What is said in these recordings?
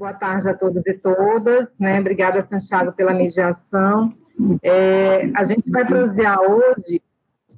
boa tarde a todos e todas, né? Obrigada, Santiago, pela mediação. A gente vai prosear hoje,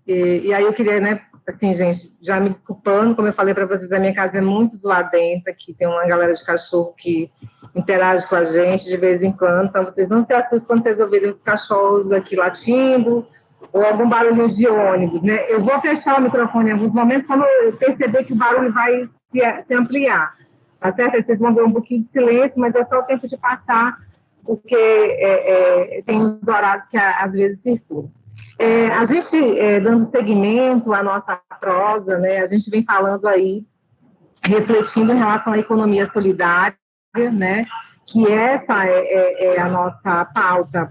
e aí eu queria, né, assim, gente, já me desculpando, como eu falei para vocês, a minha casa é muito zoadenta, aqui tem uma galera de cachorro que interage com a gente de vez em quando, então vocês não se assustem quando vocês ouvirem os cachorros aqui latindo, ou algum barulho de ônibus, né? Eu vou fechar o microfone em alguns momentos quando eu perceber que o barulho vai se ampliar, tá certo? Aí vocês vão ver um pouquinho de silêncio, mas é só o tempo de passar, porque tem os horários que às vezes circulam. A gente, dando seguimento à nossa prosa, né, a gente vem falando aí, refletindo em relação à economia solidária, né, que essa é a nossa pauta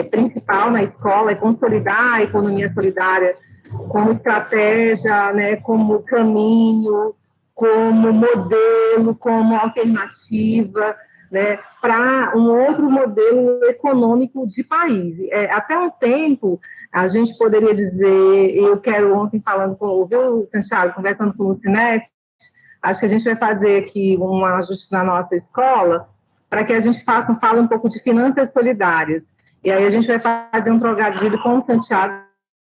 principal na escola, é consolidar a economia solidária como estratégia, né, como caminho, como modelo, como alternativa, né, para um outro modelo econômico de país. Até um tempo, a gente poderia dizer, eu quero ontem falando com, ouviu, Santiago, conversando com o Lucinete, acho que a gente vai fazer aqui um ajuste na nossa escola, para que a gente fale um pouco de finanças solidárias. E aí a gente vai fazer um trocadilho com o Santiago,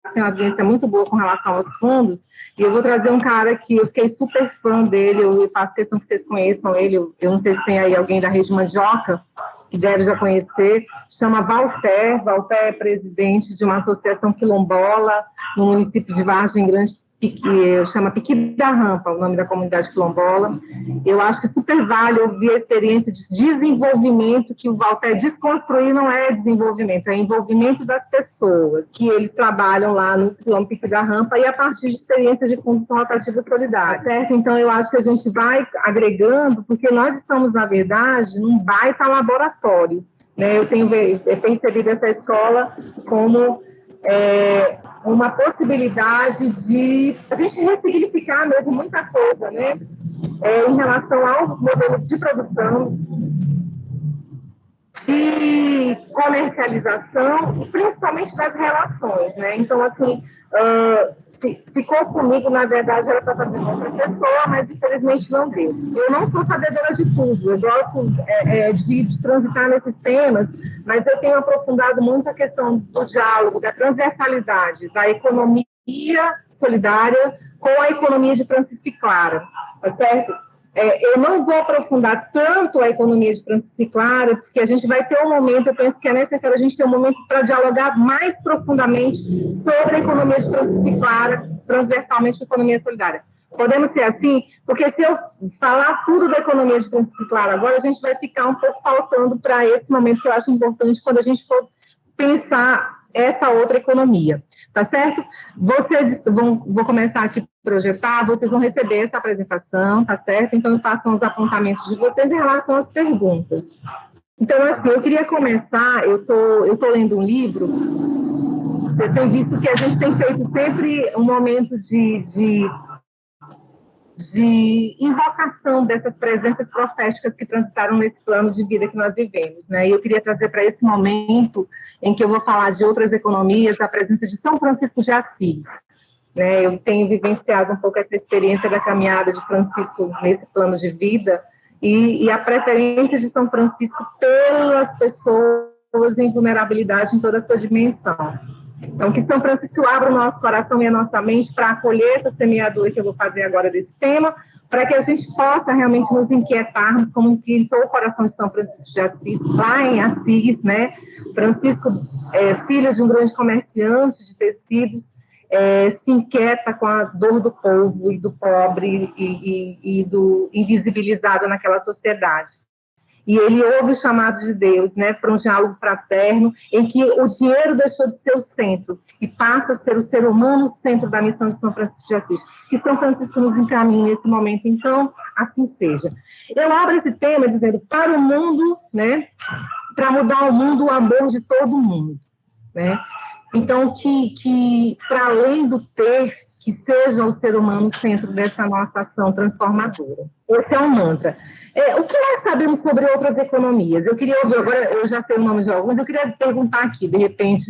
que tem uma vivência muito boa com relação aos fundos, e eu vou trazer um cara que eu fiquei super fã dele, eu faço questão que vocês conheçam ele, eu não sei se tem aí alguém da Rede Mandioca, que deve já conhecer, chama Walter é presidente de uma associação quilombola no município de Vargem Grande, chama Piqui da Rampa, o nome da comunidade quilombola. Eu acho que super vale ouvir a experiência de desenvolvimento que o Walter desconstruir não é desenvolvimento, é envolvimento das pessoas, que eles trabalham lá no quilombo Piqui da Rampa e a partir de experiência de fundos rotativos solidários, certo? Então, eu acho que a gente vai agregando, porque nós estamos, na verdade, num baita laboratório, né? Eu tenho percebido essa escola como uma possibilidade de a gente ressignificar mesmo muita coisa, né? Em relação ao modelo de produção, de comercialização e principalmente das relações, né? Então, assim, ficou comigo, na verdade, era para fazer com outra pessoa, mas infelizmente não deu. Eu não sou sabedora de tudo, eu gosto de transitar nesses temas, mas eu tenho aprofundado muito a questão do diálogo, da transversalidade, da economia solidária com a economia de Francisco e Clara, tá certo? Eu não vou aprofundar tanto a economia de Francisco e Clara, porque a gente vai ter um momento, eu penso que é necessário a gente ter um momento para dialogar mais profundamente sobre a economia de Francisco e Clara, transversalmente com a economia solidária. Podemos ser assim? Porque se eu falar tudo da economia de Francisco e Clara agora, a gente vai ficar um pouco faltando para esse momento que eu acho importante quando a gente for pensar essa outra economia, tá certo? Vocês vou começar aqui a projetar, vocês vão receber essa apresentação, tá certo? Então, façam os apontamentos de vocês em relação às perguntas. Então, assim, eu queria começar, eu tô lendo um livro, vocês têm visto que a gente tem feito sempre um momento de invocação dessas presenças proféticas que transitaram nesse plano de vida que nós vivemos, né? E eu queria trazer para esse momento em que eu vou falar de outras economias, a presença de São Francisco de Assis, né? Eu tenho vivenciado um pouco essa experiência da caminhada de Francisco nesse plano de vida e a preferência de São Francisco pelas pessoas em vulnerabilidade em toda a sua dimensão. Então, que São Francisco abra o nosso coração e a nossa mente para acolher essa semeadura que eu vou fazer agora desse tema, para que a gente possa realmente nos inquietarmos, como inquietou o coração de São Francisco de Assis, lá em Assis, né? Francisco, filho de um grande comerciante de tecidos, se inquieta com a dor do povo e do pobre e do invisibilizado naquela sociedade. E ele ouve o chamado de Deus, né, para um diálogo fraterno, em que o dinheiro deixou de ser o centro e passa a ser o ser humano o centro da missão de São Francisco de Assis. Que São Francisco nos encaminhe nesse momento, então, assim seja. Eu abro esse tema dizendo, para o mundo, né, para mudar o mundo, o amor de todo mundo, né. Então, que para além do ter, que seja o ser humano o centro dessa nossa ação transformadora. Esse é um mantra. O que nós sabemos sobre outras economias? Eu queria ouvir, agora eu já sei o nome de algumas, eu queria perguntar aqui, de repente,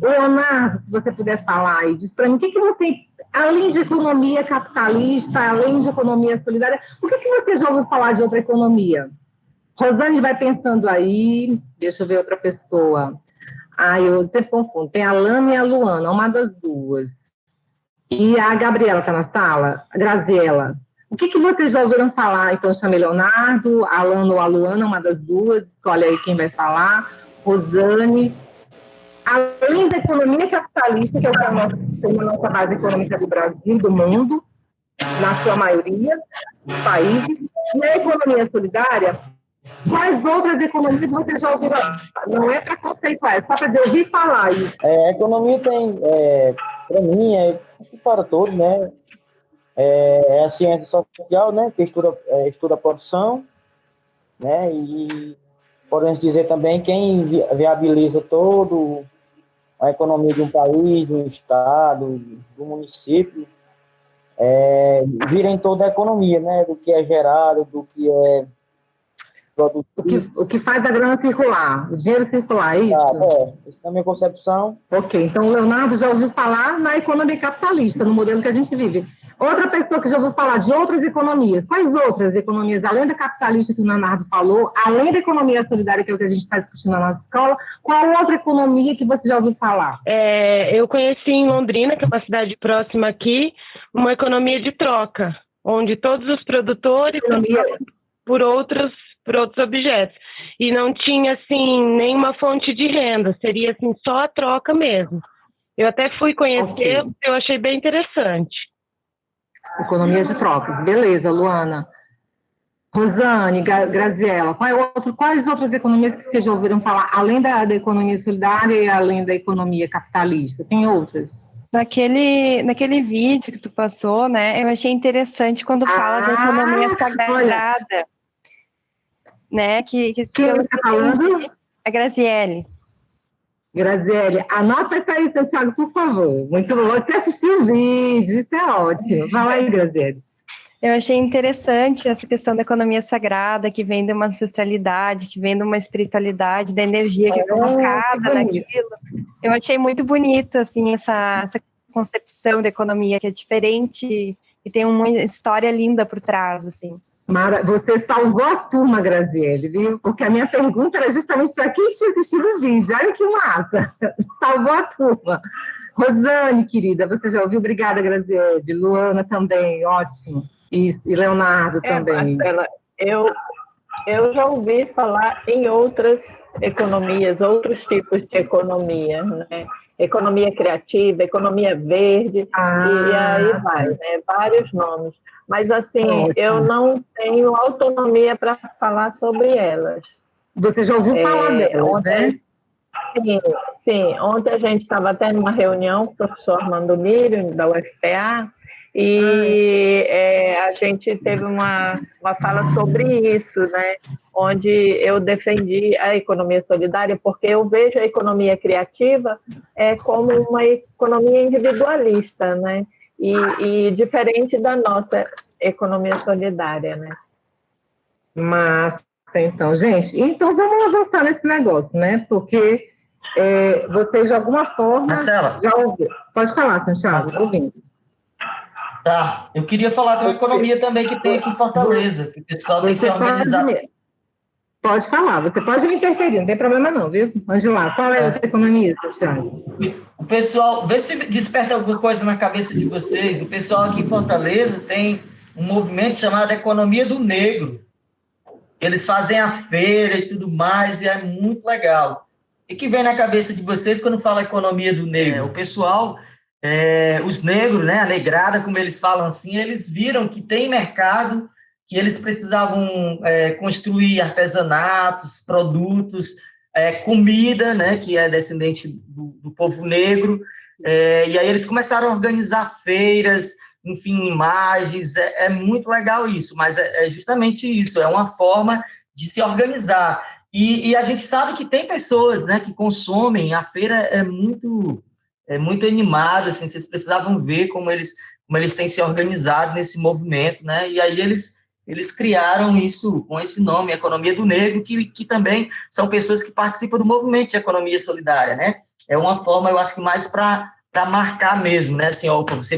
Leonardo, se você puder falar e diz para mim, o que você além de economia capitalista, além de economia solidária, o que você já ouviu falar de outra economia? Rosane vai pensando aí, deixa eu ver outra pessoa. Eu sempre confundo, tem a Lana e a Luana, uma das duas. E a Gabriela está na sala? A Graziela. O que vocês já ouviram falar? Então, chamei Leonardo, a Lana ou a Luana, uma das duas, escolhe aí quem vai falar. Rosane. Além da economia capitalista, que é a nossa base econômica do Brasil, do mundo, na sua maioria, dos países, e a economia solidária, quais outras economias você já ouviu? Não é para conceituar, é só para dizer, ouvir falar isso. A economia tem, para mim, para todos, né? É a ciência social, né? Que estuda a produção, né? E podemos dizer também quem viabiliza todo a economia de um país, do estado, do município, gira em toda a economia, né? Do que é gerado, do que é produzido. O que faz a grana circular, o dinheiro circular, é isso? Isso é a minha concepção. Ok, então o Leonardo já ouviu falar na economia capitalista, no modelo que a gente vive. Outra pessoa que já ouviu falar de outras economias, quais outras economias, além da capitalista que o Leonardo falou, além da economia solidária, que é o que a gente está discutindo na nossa escola, qual outra economia que você já ouviu falar? Eu conheci em Londrina, que é uma cidade próxima aqui, uma economia de troca, onde todos os produtores trocam por outros objetos. E não tinha, assim, nenhuma fonte de renda, seria, assim, só a troca mesmo. Eu até fui conhecer, eu achei bem interessante. Economia de trocas, beleza, Luana. Rosane, Graziela, quais outras economias que vocês já ouviram falar, além da economia solidária e além da economia capitalista? Tem outras? Naquele vídeo que tu passou, né, eu achei interessante quando fala da economia sagrada. Né, quem está falando? A Graziele. Graziele, anota isso aí, Santiago, por favor. Muito bom. Você assistiu o vídeo, isso é ótimo. Fala aí, Graziele. Eu achei interessante essa questão da economia sagrada, que vem de uma ancestralidade, que vem de uma espiritualidade, da energia que é colocada naquilo. Eu achei muito bonito, assim, essa concepção da economia, que é diferente e tem uma história linda por trás, assim. Mara, você salvou a turma, Graziele, viu? Porque a minha pergunta era justamente para quem tinha assistido o vídeo. Olha que massa! Salvou a turma. Rosane, querida, você já ouviu? Obrigada, Graziele. Luana também, ótimo. Isso, e Leonardo também. Marcela, eu já ouvi falar em outras economias, outros tipos de economia, né? Economia criativa, economia verde, e aí vai, né? Vários nomes. Mas, assim, eu não tenho autonomia para falar sobre elas. Você já ouviu falar delas, né? Sim. Ontem a gente estava até numa reunião com o professor Armando Lírio, da UFPA, e a gente teve uma fala sobre isso, né? Onde eu defendi a economia solidária, porque eu vejo a economia criativa como uma economia individualista, né? E diferente da nossa economia solidária, né? Massa, então, gente. Então, vamos avançar nesse negócio, né? Porque vocês, de alguma forma... Marcela. Já ouviram. Pode falar, Santiago, estou ouvindo. Tá, eu queria falar de uma economia também que tem aqui em Fortaleza, que o pessoal tem que se organizar. Pode falar, você pode me interferir, não tem problema não, viu? Ande lá, qual é a outra economia, Santiago? O pessoal, vê se desperta alguma coisa na cabeça de vocês. O pessoal aqui em Fortaleza tem um movimento chamado Economia do Negro. Eles fazem a feira e tudo mais, e é muito legal. E que vem na cabeça de vocês quando fala Economia do Negro? O pessoal, os negros, né, a negrada, como eles falam assim, eles viram que tem mercado, que eles precisavam construir artesanatos, produtos, comida, né, que é descendente do povo negro, e aí eles começaram a organizar feiras, enfim, imagens, é muito legal isso, mas é justamente isso, é uma forma de se organizar. E a gente sabe que tem pessoas, né, que consomem, a feira é muito animada, assim, vocês precisavam ver como eles têm se organizado nesse movimento, né, e aí eles criaram isso com esse nome, Economia do Negro, que também são pessoas que participam do movimento de economia solidária, né? É uma forma, eu acho que mais para para marcar mesmo, né? Assim, ó, você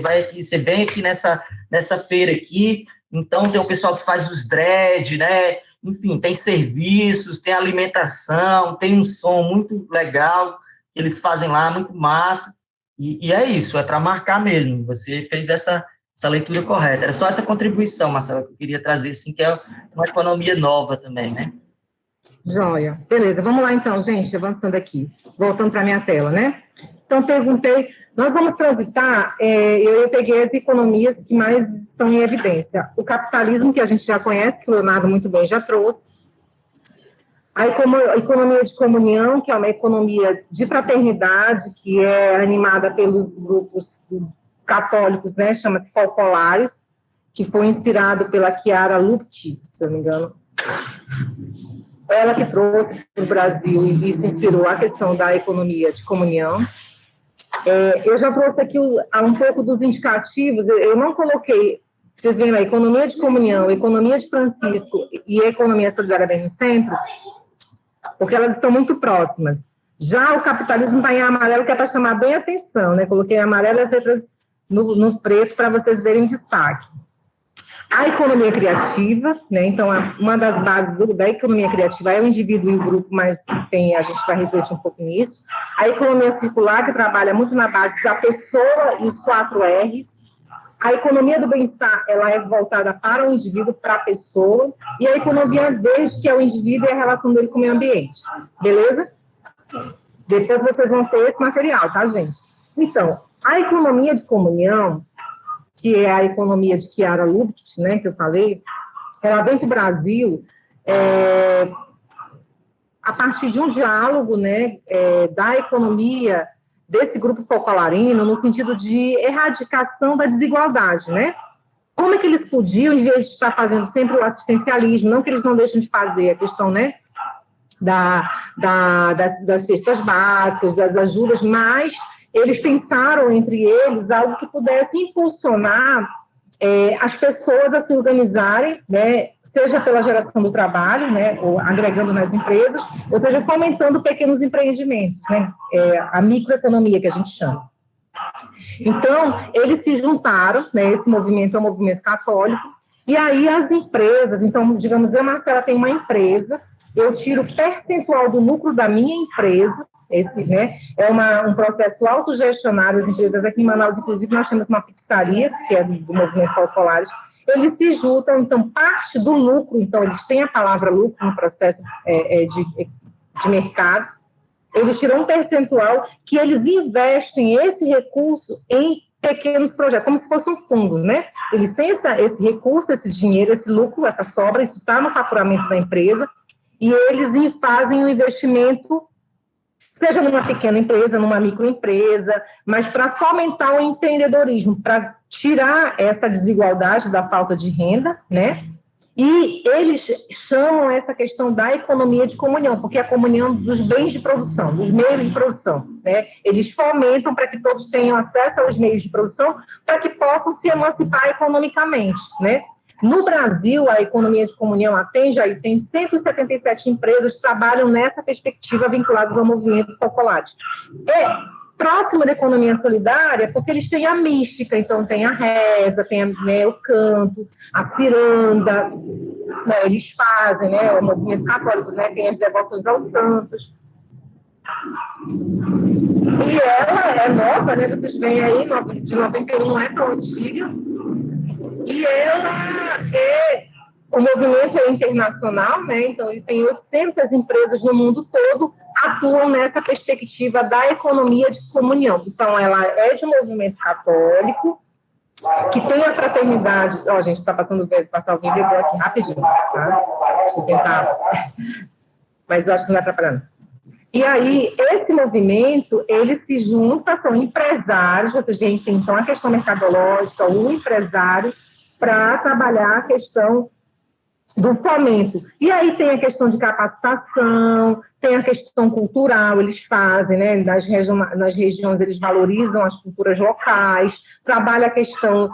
vem aqui nessa feira aqui, então tem o pessoal que faz os dread, né? Enfim, tem serviços, tem alimentação, tem um som muito legal que eles fazem lá, muito massa. E é isso, é para marcar mesmo. Você fez essa leitura correta. Era só essa contribuição, Marcela, que eu queria trazer, assim, que é uma economia nova também, né? Joia. Beleza, vamos lá então, gente, avançando aqui. Voltando para a minha tela, né? Então, perguntei, nós vamos transitar, eu peguei as economias que mais estão em evidência. O capitalismo, que a gente já conhece, que o Leonardo muito bem já trouxe. A economia de comunhão, que é uma economia de fraternidade, que é animada pelos grupos católicos, né? Chama-se Folcolares, que foi inspirado pela Chiara Lupti, se eu não me engano. Ela que trouxe para o Brasil e se inspirou a questão da economia de comunhão. Eu já trouxe aqui um pouco dos indicativos, eu não coloquei, vocês veem a economia de comunhão, economia de Francisco e a economia solidária bem no centro, porque elas estão muito próximas. Já o capitalismo está em amarelo, que é para chamar bem a atenção, né? Coloquei em amarelo as letras no preto para vocês verem o destaque. A economia criativa, né? Então, uma das bases da economia criativa é o indivíduo e o grupo, mas a gente vai refletir um pouco nisso. A economia circular, que trabalha muito na base da pessoa e os 4 R's. A economia do bem-estar, ela é voltada para o indivíduo, para a pessoa. E a economia verde, que é o indivíduo e a relação dele com o meio ambiente. Beleza? Depois vocês vão ter esse material, tá, gente? Então, a economia de comunhão, que é a economia de Chiara Lupti, né, que eu falei, ela vem para o Brasil a partir de um diálogo, né, da economia desse grupo folclarino, no sentido de erradicação da desigualdade, né? Como é que eles podiam, em vez de estar fazendo sempre o assistencialismo, não que eles não deixam de fazer a questão, né, das cestas básicas, das ajudas, mas eles pensaram entre eles algo que pudesse impulsionar as pessoas a se organizarem, né, seja pela geração do trabalho, né, ou agregando nas empresas, ou seja, fomentando pequenos empreendimentos, né, a microeconomia que a gente chama. Então, eles se juntaram, né, esse movimento é um movimento católico, e aí as empresas, então, digamos, Marcela, tem uma empresa, eu tiro o percentual do lucro da minha empresa, esse, né, é um processo autogestionário. As empresas aqui em Manaus, inclusive, nós temos uma pizzaria, que é do movimento Folcolares, eles se juntam, então, parte do lucro, então, eles têm a palavra lucro no processo de mercado, eles tiram um percentual que eles investem esse recurso em pequenos projetos, como se fosse um fundo, né? Eles têm esse recurso, esse dinheiro, esse lucro, essa sobra, isso está no faturamento da empresa, e eles fazem um investimento, seja numa pequena empresa, numa microempresa, mas para fomentar o empreendedorismo, para tirar essa desigualdade da falta de renda, né? E eles chamam essa questão da economia de comunhão, porque é a comunhão dos bens de produção, dos meios de produção, né? Eles fomentam para que todos tenham acesso aos meios de produção, para que possam se emancipar economicamente, né? No Brasil, a economia de comunhão tem 177 empresas que trabalham nessa perspectiva vinculadas ao movimento Folcolares. Próximo da economia solidária, porque eles têm a mística, então tem a reza, tem o canto, a ciranda, né, eles fazem, né, o movimento católico, né, tem as devoções aos santos. E ela é nova, né, vocês veem aí, de 91, não é tão antiga, e o movimento é internacional, né? Então ele tem 800 empresas no mundo todo atuam nessa perspectiva da economia de comunhão. Então ela é de um movimento católico que tem a fraternidade. Ó, gente, está passar o vendedor aqui rapidinho, tá? Deixa eu tentar, mas eu acho que não está atrapalhando. E aí, esse movimento, ele se junta, são empresários, vocês veem, tem então a questão mercadológica, o empresário, para trabalhar a questão do fomento. E aí tem a questão de capacitação, tem a questão cultural, eles fazem, né, nas regiões eles valorizam as culturas locais, trabalha a questão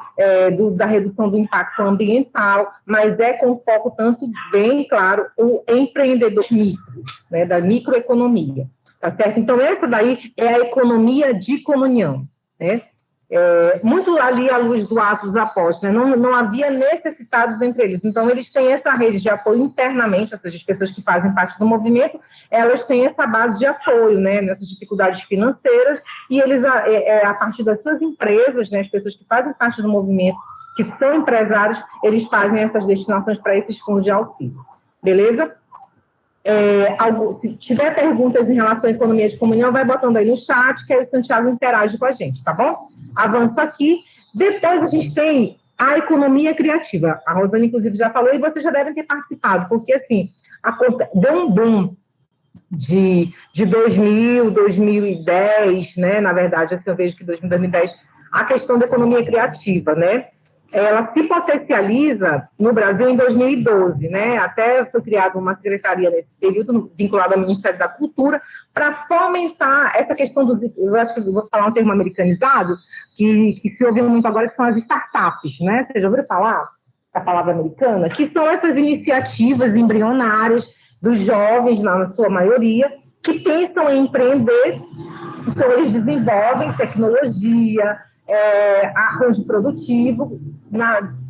da redução do impacto ambiental, mas com foco tanto, bem claro, o empreendedor micro, né, da microeconomia, tá certo? Então, essa daí é a economia de comunhão. né? Muito ali à luz do Atos dos Apóstolos, né? Não havia necessitados entre eles. Então, eles têm essa rede de apoio internamente, ou seja, as pessoas que fazem parte do movimento, elas têm essa base de apoio, né, nessas dificuldades financeiras, e eles, a partir das suas empresas, né, as pessoas que fazem parte do movimento, que são empresários, eles fazem essas destinações para esses fundos de auxílio. Beleza? Se tiver perguntas em relação à economia de comunhão, vai botando aí no chat, que aí o Santiago interage com a gente, tá bom? Avanço aqui. Depois a gente tem a economia criativa. A Rosana, inclusive, já falou, e vocês já devem ter participado, porque, assim, deu um boom de 2000, 2010, né? Na verdade, assim, eu vejo que 2010, a questão da economia criativa, né? Ela se potencializa no Brasil em 2012, né? Até foi criada uma secretaria nesse período, vinculada ao Ministério da Cultura, para fomentar essa questão dos... Eu acho que eu vou falar um termo americanizado, que se ouve muito agora, que são as startups, né? Vocês já ouviram falar da palavra americana? Que são essas iniciativas embrionárias dos jovens, na sua maioria, que pensam em empreender. Então, eles desenvolvem tecnologia, arranjo produtivo,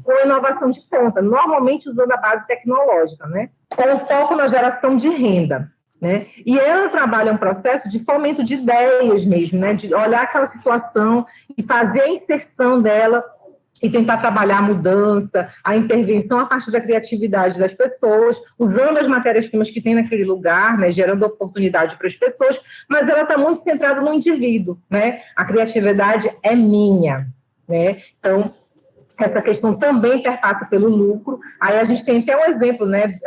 com inovação de ponta, normalmente usando a base tecnológica, né? Com foco na geração de renda, né? E ela trabalha um processo de fomento de ideias mesmo, né? De olhar aquela situação e fazer a inserção dela e tentar trabalhar a mudança, a intervenção a partir da criatividade das pessoas, usando as matérias-primas que tem naquele lugar, né, gerando oportunidade para as pessoas, mas ela está muito centrada no indivíduo, né? A criatividade é minha, né? Então, essa questão também perpassa pelo lucro. Aí a gente tem até um exemplo, né,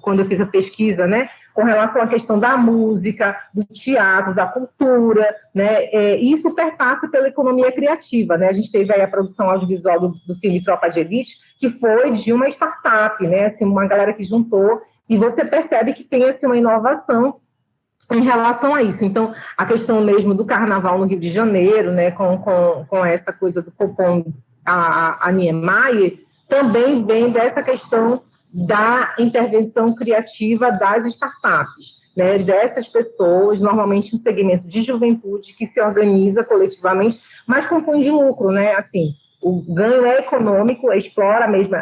quando eu fiz a pesquisa, né, com relação à questão da música, do teatro, da cultura, né, isso perpassa pela economia criativa, né, a gente teve aí a produção audiovisual do Cine Tropa de Elite, que foi de uma startup, né, assim, uma galera que juntou, e você percebe que tem, assim, uma inovação em relação a isso. Então, a questão mesmo do carnaval no Rio de Janeiro, né, com essa coisa do cupom a Niemeyer, também vem dessa questão da intervenção criativa das startups, né, dessas pessoas, normalmente um segmento de juventude que se organiza coletivamente, mas com fins de lucro, né, assim, o ganho é econômico, explora mesmo,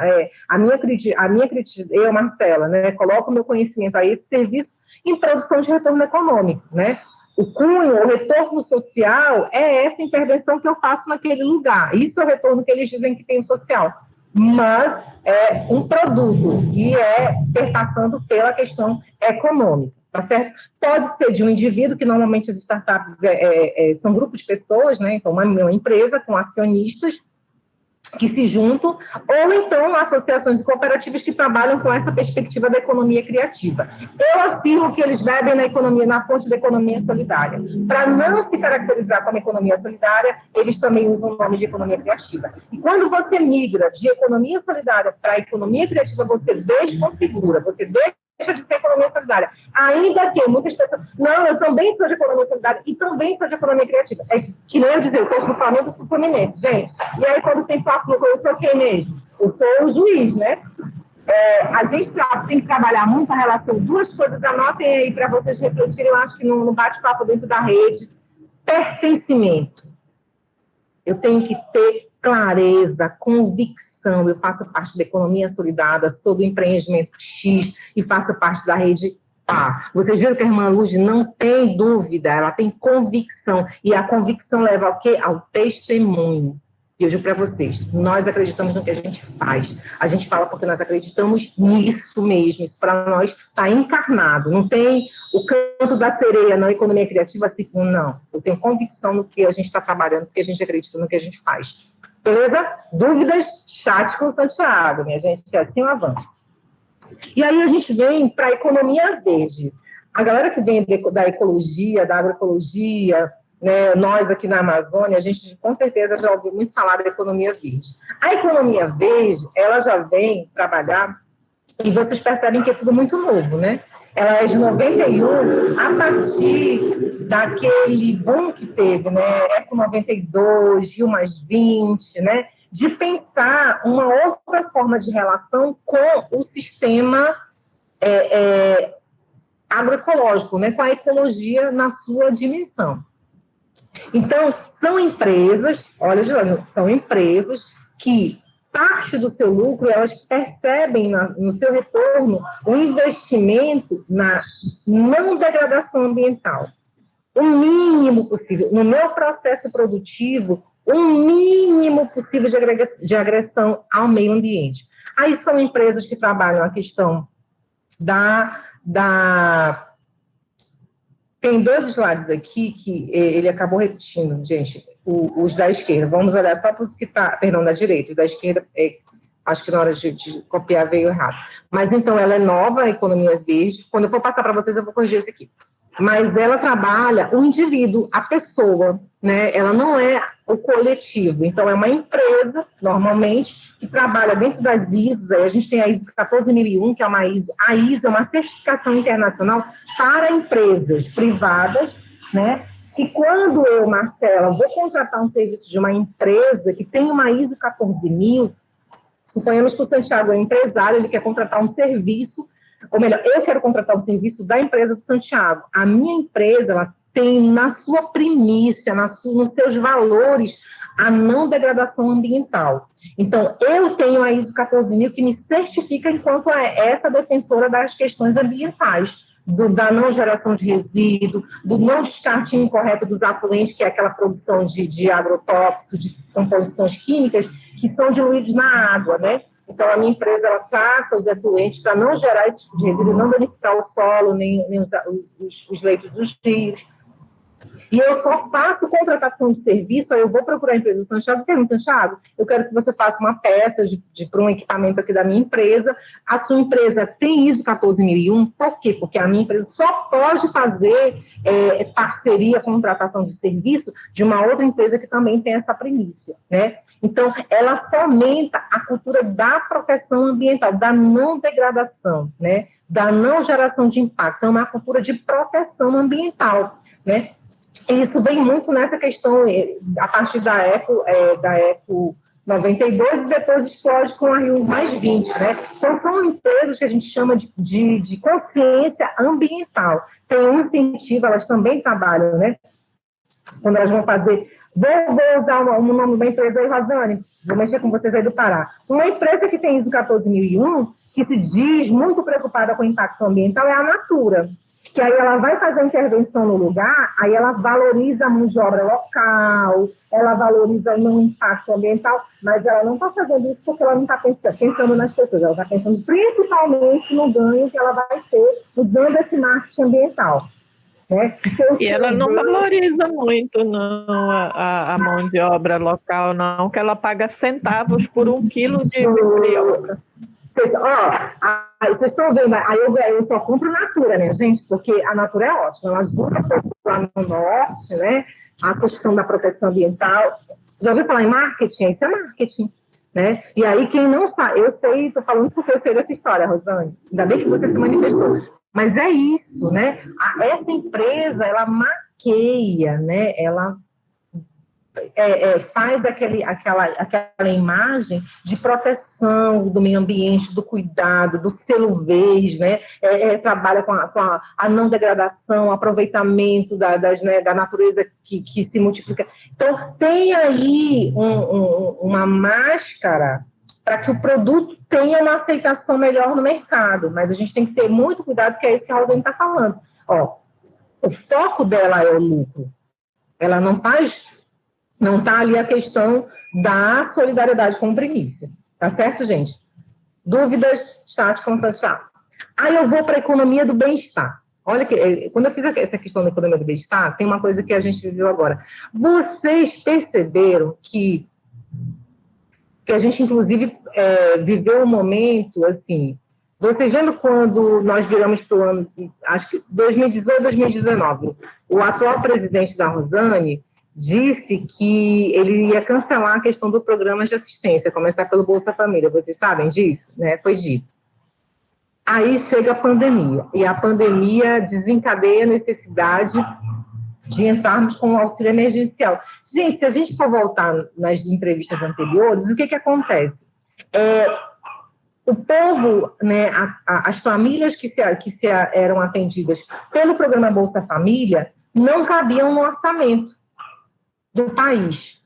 a minha crítica, eu, Marcela, né, coloco o meu conhecimento a esse serviço em produção de retorno econômico, né, o cunho, o retorno social é essa intervenção que eu faço naquele lugar, isso é o retorno que eles dizem que tem social, mas é um produto e perpassando pela questão econômica, tá certo? Pode ser de um indivíduo, que normalmente as startups são grupos de pessoas, né? Então, uma empresa com acionistas que se juntam, ou então associações e cooperativas que trabalham com essa perspectiva da economia criativa. Eu afirmo que eles bebem na fonte da economia solidária. Para não se caracterizar como economia solidária, eles também usam o nome de economia criativa. E quando você migra de economia solidária para economia criativa, você desconfigura, você deixa de ser economia solidária. Ainda que muitas pessoas... Não, eu também sou de economia solidária e também sou de economia criativa. É que nem eu dizer, eu torço do Flamengo para o Fluminense, gente. E aí, quando tem Fla-Flu, eu sou quem mesmo? Eu sou o juiz, né? A gente tem que trabalhar muito a relação. Duas coisas, anotem aí para vocês refletirem, eu acho que no bate-papo dentro da rede. Pertencimento. Eu tenho que ter clareza, convicção. Eu faço parte da economia solidária, sou do empreendimento X e faço parte da rede A. Vocês viram que a irmã Luz não tem dúvida, ela tem convicção. E a convicção leva ao quê? Ao testemunho. E eu digo para vocês, nós acreditamos no que a gente faz. A gente fala porque nós acreditamos nisso mesmo. Isso para nós está encarnado. Não tem o canto da sereia na economia criativa, assim, não. Eu tenho convicção no que a gente está trabalhando, porque a gente acredita no que a gente faz. Beleza? Dúvidas? Chat com o Santiago, minha gente. É assim um avanço. E aí a gente vem para a economia verde. A galera que vem da ecologia, da agroecologia, né, nós aqui na Amazônia, a gente com certeza já ouviu muito falar da economia verde. A economia verde, ela já vem trabalhar, e vocês percebem que é tudo muito novo, né? Ela é de 91, a partir daquele boom que teve, né? Eco 92, Rio Mais 20, né? De pensar uma outra forma de relação com o sistema agroecológico, né? Com a ecologia na sua dimensão. Então, são empresas, olha, são empresas que parte do seu lucro, elas percebem no seu retorno o investimento na não degradação ambiental. O mínimo possível, no meu processo produtivo, o mínimo possível de agressão ao meio ambiente. Aí são empresas que trabalham a questão Tem 2 slides aqui que ele acabou repetindo, gente, os da esquerda. Vamos olhar só para os que está, perdão, da direita. Os da esquerda, acho que na hora de copiar veio errado. Mas então ela é nova, a economia verde. Quando eu for passar para vocês, eu vou corrigir isso aqui. Mas ela trabalha o indivíduo, a pessoa, né? Ela não é o coletivo. Então, é uma empresa, normalmente, que trabalha dentro das ISOs. Aí a gente tem a ISO 14001, que é uma ISO. A ISO é uma certificação internacional para empresas privadas, né? Que quando eu, Marcela, vou contratar um serviço de uma empresa que tem uma ISO 14000, suponhamos que o Santiago é empresário, ele quer contratar um serviço, ou melhor, eu quero contratar um serviço da empresa do Santiago. A minha empresa, ela tem na sua primícia, nos seus valores, a não degradação ambiental. Então, eu tenho a ISO 14000 que me certifica enquanto essa defensora das questões ambientais, da não geração de resíduo, do não descarte incorreto dos afluentes, que é aquela produção de agrotóxicos, de composições químicas, que são diluídos na água, né? Então, a minha empresa, ela trata os efluentes para não gerar esse tipo de resíduo, não danificar o solo, nem os leitos dos rios. E eu só faço contratação de serviço, aí eu vou procurar a empresa do Santiago, Santiago, eu quero que você faça uma peça para um equipamento aqui da minha empresa. A sua empresa tem ISO 14001, por quê? Porque a minha empresa só pode fazer parceria, contratação de serviço de uma outra empresa que também tem essa primícia, né? Então, ela fomenta a cultura da proteção ambiental, da não degradação, né? Da não geração de impacto. É uma cultura de proteção ambiental, né? E isso vem muito nessa questão, a partir da Eco 92, e depois explode com a Rio +20, né? Então, são empresas que a gente chama de consciência ambiental. Tem um incentivo, elas também trabalham, né? Quando elas vão fazer... Vou usar o nome da empresa aí, Rosane, vou mexer com vocês aí do Pará. Uma empresa que tem ISO 14001, que se diz muito preocupada com o impacto ambiental, é a Natura. Que aí ela vai fazer a intervenção no lugar, aí ela valoriza a mão de obra local, ela valoriza o impacto ambiental, mas ela não está fazendo isso porque ela não está pensando nas pessoas, ela está pensando principalmente no ganho que ela vai ter usando esse marketing ambiental. Né? E ela não valoriza muito, não, a mão de obra local, não, que ela paga centavos por 1 quilo de vitriol. Vocês estão vendo, aí eu só compro Natura, né, gente? Porque a Natura é ótima, ela ajuda lá no norte, né? A questão da proteção ambiental. Já ouviu falar em marketing? Isso é marketing, né? E aí, quem não sabe, eu sei, estou falando porque eu sei dessa história, Rosane. Ainda bem que você se manifestou. Mas é isso, né? Essa empresa, ela maqueia, né? Ela faz aquela imagem de proteção do meio ambiente, do cuidado, do selo verde, né? Trabalha com a não degradação, aproveitamento da natureza que se multiplica. Então, tem aí uma máscara para que o produto tenha uma aceitação melhor no mercado, mas a gente tem que ter muito cuidado, que é isso que a Rosane está falando. O foco dela é o lucro. Ela não está ali a questão da solidariedade com primícia. Tá certo, gente? Dúvidas? Chat com Santiago. Aí eu vou para a economia do bem-estar. Olha, quando eu fiz essa questão da economia do bem-estar, tem uma coisa que a gente viveu agora. Vocês perceberam que a gente, inclusive, viveu um momento, assim... Vocês lembram quando nós viramos para o ano, acho que 2018, 2019, o atual presidente da Rosane disse que ele ia cancelar a questão do programa de assistência, começar pelo Bolsa Família. Vocês sabem disso? Né? Foi dito. Aí chega a pandemia, e a pandemia desencadeia a necessidade de entrarmos com o auxílio emergencial. Gente, se a gente for voltar nas entrevistas anteriores, o que acontece? O povo, né, as famílias que eram atendidas pelo programa Bolsa Família não cabiam no orçamento. do país.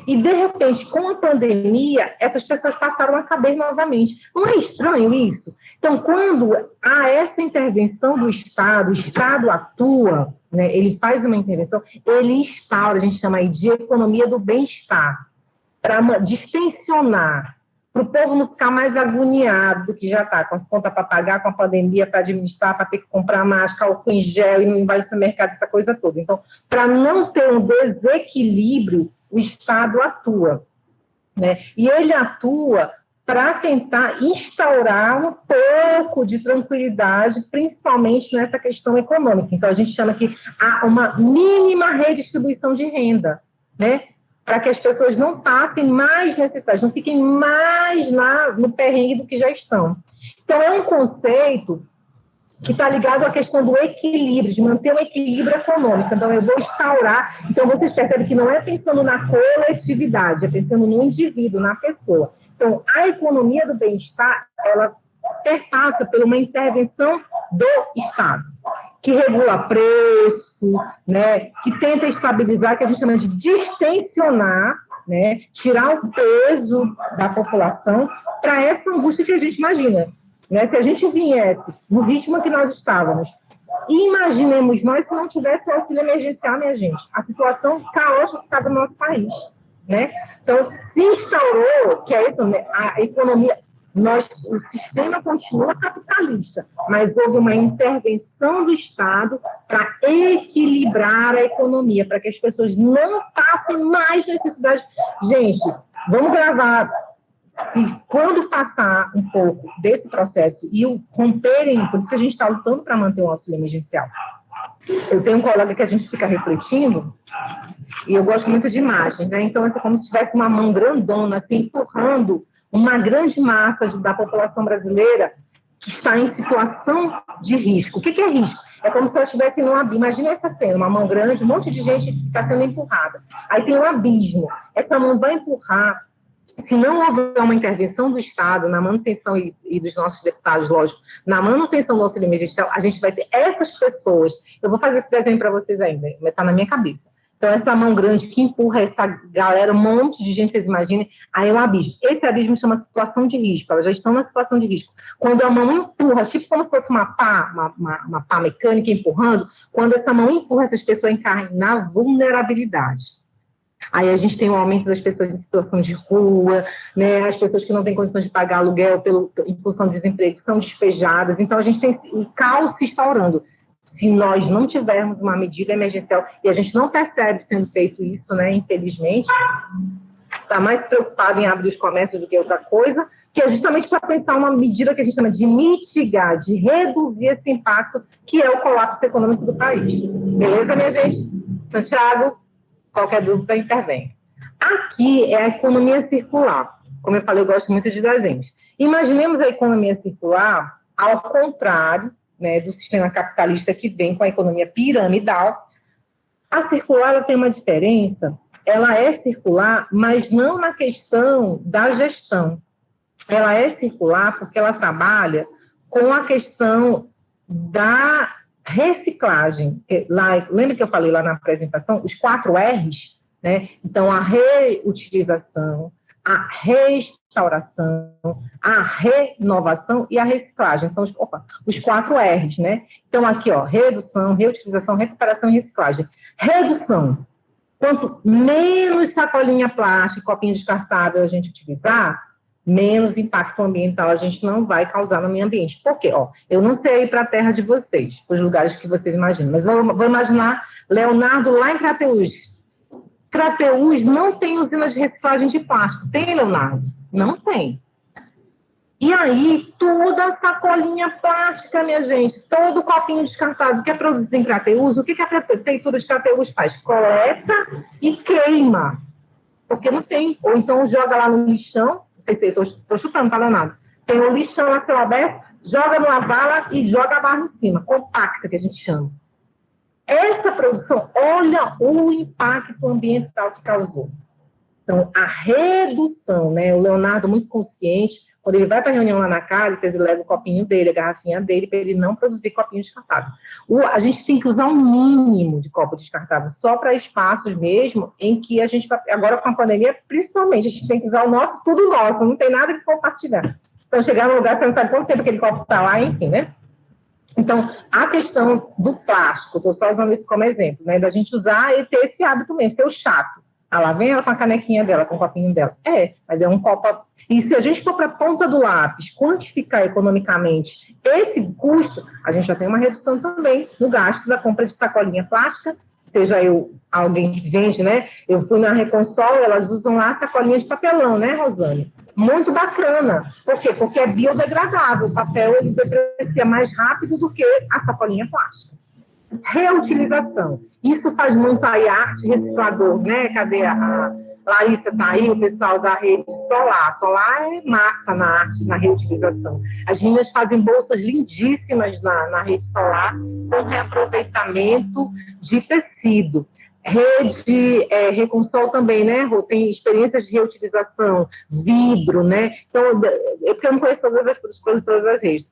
E, de repente, com a pandemia, essas pessoas passaram a caber novamente. Não é estranho isso? Então, quando há essa intervenção do Estado, o Estado atua, né, ele faz uma intervenção, ele instaura, a gente chama aí de economia do bem-estar, para distensionar, para o povo não ficar mais agoniado do que já está, com as contas para pagar, com a pandemia, para administrar, para ter que comprar máscara, álcool em gel, e não vai no mercado, essa coisa toda. Então, para não ter um desequilíbrio, o Estado atua, né? E ele atua para tentar instaurar um pouco de tranquilidade, principalmente nessa questão econômica. Então, a gente chama que há uma mínima redistribuição de renda, né? Para que as pessoas não passem mais necessidades, não fiquem mais no perrengue do que já estão. Então, é um conceito que está ligado à questão do equilíbrio, de manter um equilíbrio econômico. Então, eu vou instaurar... Então, vocês percebem que não é pensando na coletividade, é pensando no indivíduo, na pessoa. Então, a economia do bem-estar, ela perpassa por uma intervenção do Estado, que regula preço, né, que tenta estabilizar, que a gente chama de distensionar, né, tirar o peso da população para essa angústia que a gente imagina. Né? Se a gente viesse no ritmo que nós estávamos, imaginemos nós se não tivesse o auxílio emergencial, minha gente, a situação caótica que estava no nosso país. Né? Então, se instaurou, que é isso, né, a economia... o sistema continua capitalista, mas houve uma intervenção do Estado para equilibrar a economia, para que as pessoas não passem mais necessidade. Gente, vamos gravar, quando passar um pouco desse processo e romperem, por isso que a gente está lutando para manter o auxílio emergencial. Eu tenho um colega que a gente fica refletindo, e eu gosto muito de imagens, né? Então, é como se tivesse uma mão grandona, assim, empurrando uma grande massa da população brasileira que está em situação de risco. O que é risco? É como se elas estivessem num abismo. Imagina essa cena, uma mão grande, um monte de gente está sendo empurrada. Aí tem um abismo. Essa mão vai empurrar. Se não houver uma intervenção do Estado na manutenção, e dos nossos deputados, lógico, na manutenção do auxílio emergencial, a gente vai ter essas pessoas. Eu vou fazer esse desenho para vocês ainda, está na minha cabeça. Então, essa mão grande que empurra essa galera, um monte de gente, vocês imaginem, aí é um abismo. Esse abismo chama situação de risco, elas já estão na situação de risco. Quando a mão empurra, tipo como se fosse uma pá mecânica empurrando, quando essa mão empurra, essas pessoas encarnem na vulnerabilidade. Aí a gente tem o aumento das pessoas em situação de rua, né, as pessoas que não têm condições de pagar aluguel em função do desemprego são despejadas, então a gente tem o caos se instaurando. Se nós não tivermos uma medida emergencial, e a gente não percebe sendo feito isso, né, infelizmente, está mais preocupado em abrir os comércios do que outra coisa, que é justamente para pensar uma medida que a gente chama de mitigar, de reduzir esse impacto, que é o colapso econômico do país. Beleza, minha gente? Santiago, qualquer dúvida, intervém. Aqui é a economia circular. Como eu falei, eu gosto muito de desenhos. Imaginemos a economia circular ao contrário, né, do sistema capitalista que vem com a economia piramidal. A circular ela tem uma diferença, ela é circular, mas não na questão da gestão. Ela é circular porque ela trabalha com a questão da reciclagem. Lembra que eu falei lá na apresentação? Os 4 R's, né? Então, a reutilização, a restauração, a renovação e a reciclagem. São os 4 R's, né? Então, aqui, ó, redução, reutilização, recuperação e reciclagem. Redução. Quanto menos sacolinha plástica, copinho descartável a gente utilizar, menos impacto ambiental a gente não vai causar no meio ambiente. Por quê? Ó, eu não sei ir para a terra de vocês, os lugares que vocês imaginam, mas vou imaginar Leonardo lá em Crateús. Crateús não tem usina de reciclagem de plástico. Tem, Leonardo? Não tem. E aí, toda a sacolinha plástica, minha gente, todo o copinho descartável que é produzido em Crateús, o que a prefeitura de Crateús faz? Coleta e queima. Porque não tem. Ou então joga lá no lixão, não sei se estou chutando, tá, Leonardo? Tem o lixão a céu aberto, joga numa vala e joga a barra em cima, compacta, que a gente chama. Essa produção, olha o impacto ambiental que causou. Então, a redução, né? O Leonardo muito consciente, Quando ele vai para a reunião lá na Caritas, ele leva o copinho dele, a garrafinha dele, para ele não produzir copinho descartável. A gente tem que usar um mínimo de copo descartável, só para espaços mesmo, em que a gente vai, agora com a pandemia, principalmente, a gente tem que usar o nosso, tudo nosso, não tem nada que compartilhar. Então, chegar no lugar, você não sabe quanto tempo aquele copo está lá, enfim, né? Então, a questão do plástico, estou só usando isso como exemplo, né? Da gente usar e ter esse hábito mesmo, ser o chato. Ah, lá vem ela com a canequinha dela, com o copinho dela. Mas é um copo... E se a gente for para a ponta do lápis, quantificar economicamente esse custo, a gente já tem uma redução também no gasto da compra de sacolinha plástica, seja alguém que vende, né? Eu fui na Reconsol, elas usam lá sacolinha de papelão, né, Rosane? Muito bacana. Por quê? Porque é biodegradável. O papel, ele deprecia mais rápido do que a sacolinha plástica. Reutilização. Isso faz muito aí a arte reciclador, né? Cadê a Larissa tá aí, o pessoal da rede Solar. Solar é massa na arte, na reutilização. As meninas fazem bolsas lindíssimas na rede Solar, com reaproveitamento de tecido. Rede Reconsol também, né, Rô? Tem experiências de reutilização, vidro, né? Então, porque eu não conheço todas as produtoras das redes.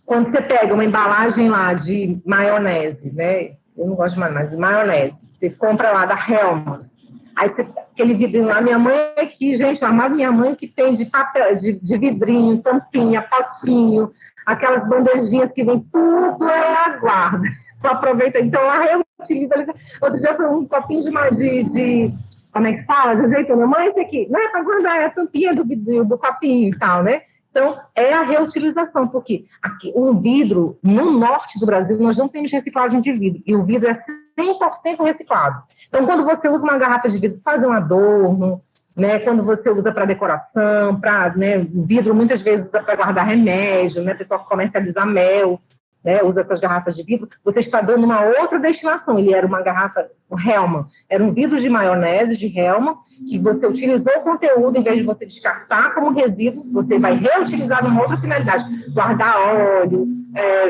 Quando você pega uma embalagem lá de maionese, né? Eu não gosto de maionese. Você compra lá da Hellmann's. Aí aquele vidrinho lá, minha mãe aqui, gente, eu amava minha mãe que tem de papel, de vidrinho, tampinha, potinho, aquelas bandejinhas que vem, tudo ela guarda. Aproveita, então ela reutiliza. Outro dia foi um copinho de como é que fala? De azeitona. Mãe, esse aqui, não é para guardar, é a tampinha do copinho e tal, né? Então, é a reutilização, porque aqui, o vidro, no norte do Brasil, nós não temos reciclagem de vidro, e o vidro é 100% reciclado. Então, quando você usa uma garrafa de vidro para fazer um adorno, né, quando você usa para decoração, né, o vidro muitas vezes usa para guardar remédio, né, pessoal que comercializa mel, né, usa essas garrafas de vidro, você está dando uma outra destinação. Ele era uma garrafa, o Hellmann's, era um vidro de maionese de Hellmann's, que você utilizou o conteúdo, em vez de você descartar como resíduo, você vai reutilizar numa outra finalidade, guardar óleo,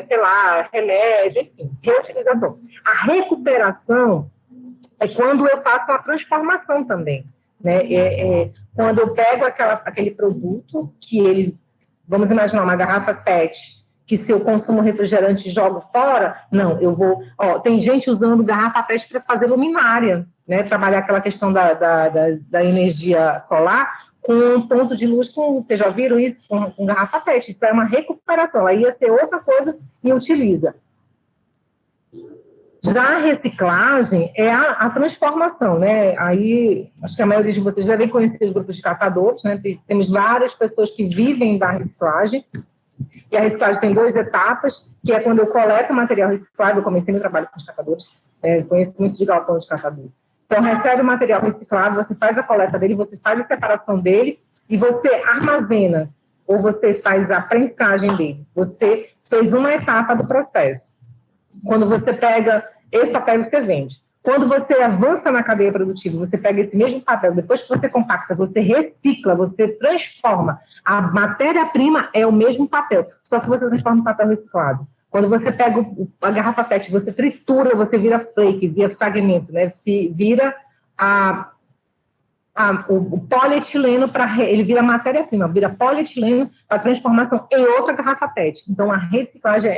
sei lá, remédio, enfim, reutilização. A recuperação é quando eu faço uma transformação também, né, quando eu pego aquele produto que ele, vamos imaginar uma garrafa PET, que se eu consumo refrigerante e jogo fora, não, eu vou... tem gente usando garrafa PET para fazer luminária, né? Trabalhar aquela questão da energia solar com um ponto de luz, vocês já viram isso? Com garrafa PET, isso é uma recuperação, aí ia ser outra coisa e utiliza. Já a reciclagem é a transformação, né? Aí, acho que a maioria de vocês devem conhecer os grupos de catadores, né? Temos várias pessoas que vivem da reciclagem. E a reciclagem tem 2 etapas, que é quando eu coleto material reciclado, eu comecei meu trabalho com os catadores, conheço muito de galpão de catador. Então, recebe o material reciclado, você faz a coleta dele, você faz a separação dele, e você armazena, ou você faz a prensagem dele. Você fez uma etapa do processo. Quando você pega esse papel, você vende. Quando você avança na cadeia produtiva, você pega esse mesmo papel, depois que você compacta, você recicla, você transforma. A matéria-prima é o mesmo papel, só que você transforma em papel reciclado. Quando você pega a garrafa PET, você tritura, você vira flake, vira fragmento, né? Vira o polietileno, ele vira matéria-prima, vira polietileno para transformação em outra garrafa PET. Então, a reciclagem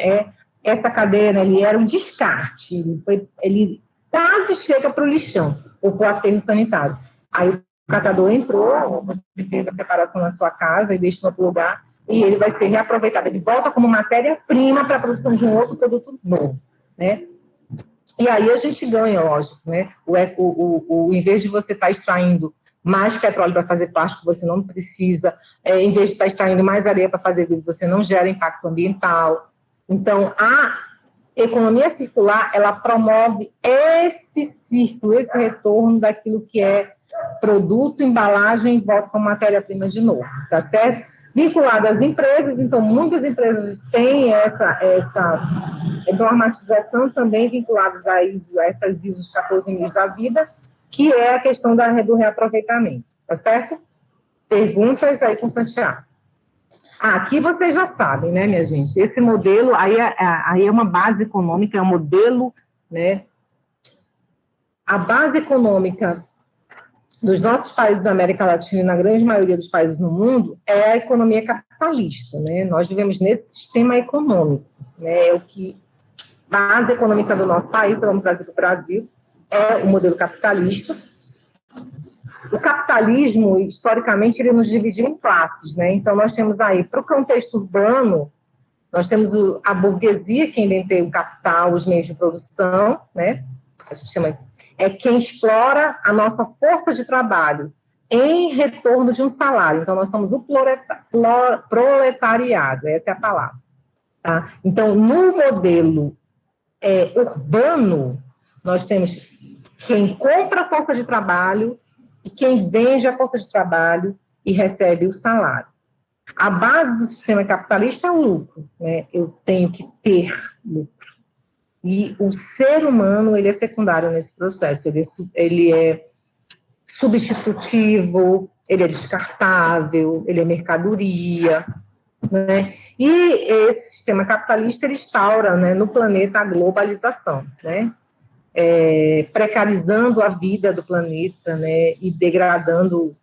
essa cadeia, né, ele era um descarte, ele quase chega para o lixão, ou para o aterro sanitário. Aí o catador entrou, você fez a separação na sua casa e deixou no lugar, e ele vai ser reaproveitado. Ele volta como matéria-prima para a produção de um outro produto novo, né? E aí a gente ganha, lógico, né? Em vez de você estar extraindo mais petróleo para fazer plástico, você não precisa. Em vez de estar extraindo mais areia para fazer vidro, você não gera impacto ambiental. Então, a economia circular, ela promove esse círculo, esse retorno daquilo que é produto, embalagem e volta com matéria-prima de novo, tá certo? Vinculado às empresas, então muitas empresas têm essa normatização também vinculadas a essas ISOs 14000 da vida, que é a questão do reaproveitamento, tá certo? Perguntas aí com Santiago. Aqui vocês já sabem, né, minha gente? Esse modelo aí é uma base econômica, é um modelo, né? A base econômica dos nossos países da América Latina e na grande maioria dos países no mundo é a economia capitalista, né? Nós vivemos nesse sistema econômico, né? É o que base econômica do nosso país, vamos trazer para o Brasil, é o modelo capitalista. O capitalismo, historicamente, ele nos dividiu em classes, né? Então, nós temos aí, para o contexto urbano, nós temos a burguesia, quem detém o capital, os meios de produção, né? A gente chama, é quem explora a nossa força de trabalho em retorno de um salário. Então, nós somos o proletariado, essa é a palavra. Tá? Então, no modelo urbano, nós temos quem compra a força de trabalho e quem vende a força de trabalho e recebe o salário. A base do sistema capitalista é o lucro, né? Eu tenho que ter lucro. E o ser humano, ele é secundário nesse processo, ele é substitutivo, ele é descartável, ele é mercadoria, né? E esse sistema capitalista, ele instaura, né, no planeta a globalização, né? Precarizando a vida do planeta, né, e degradando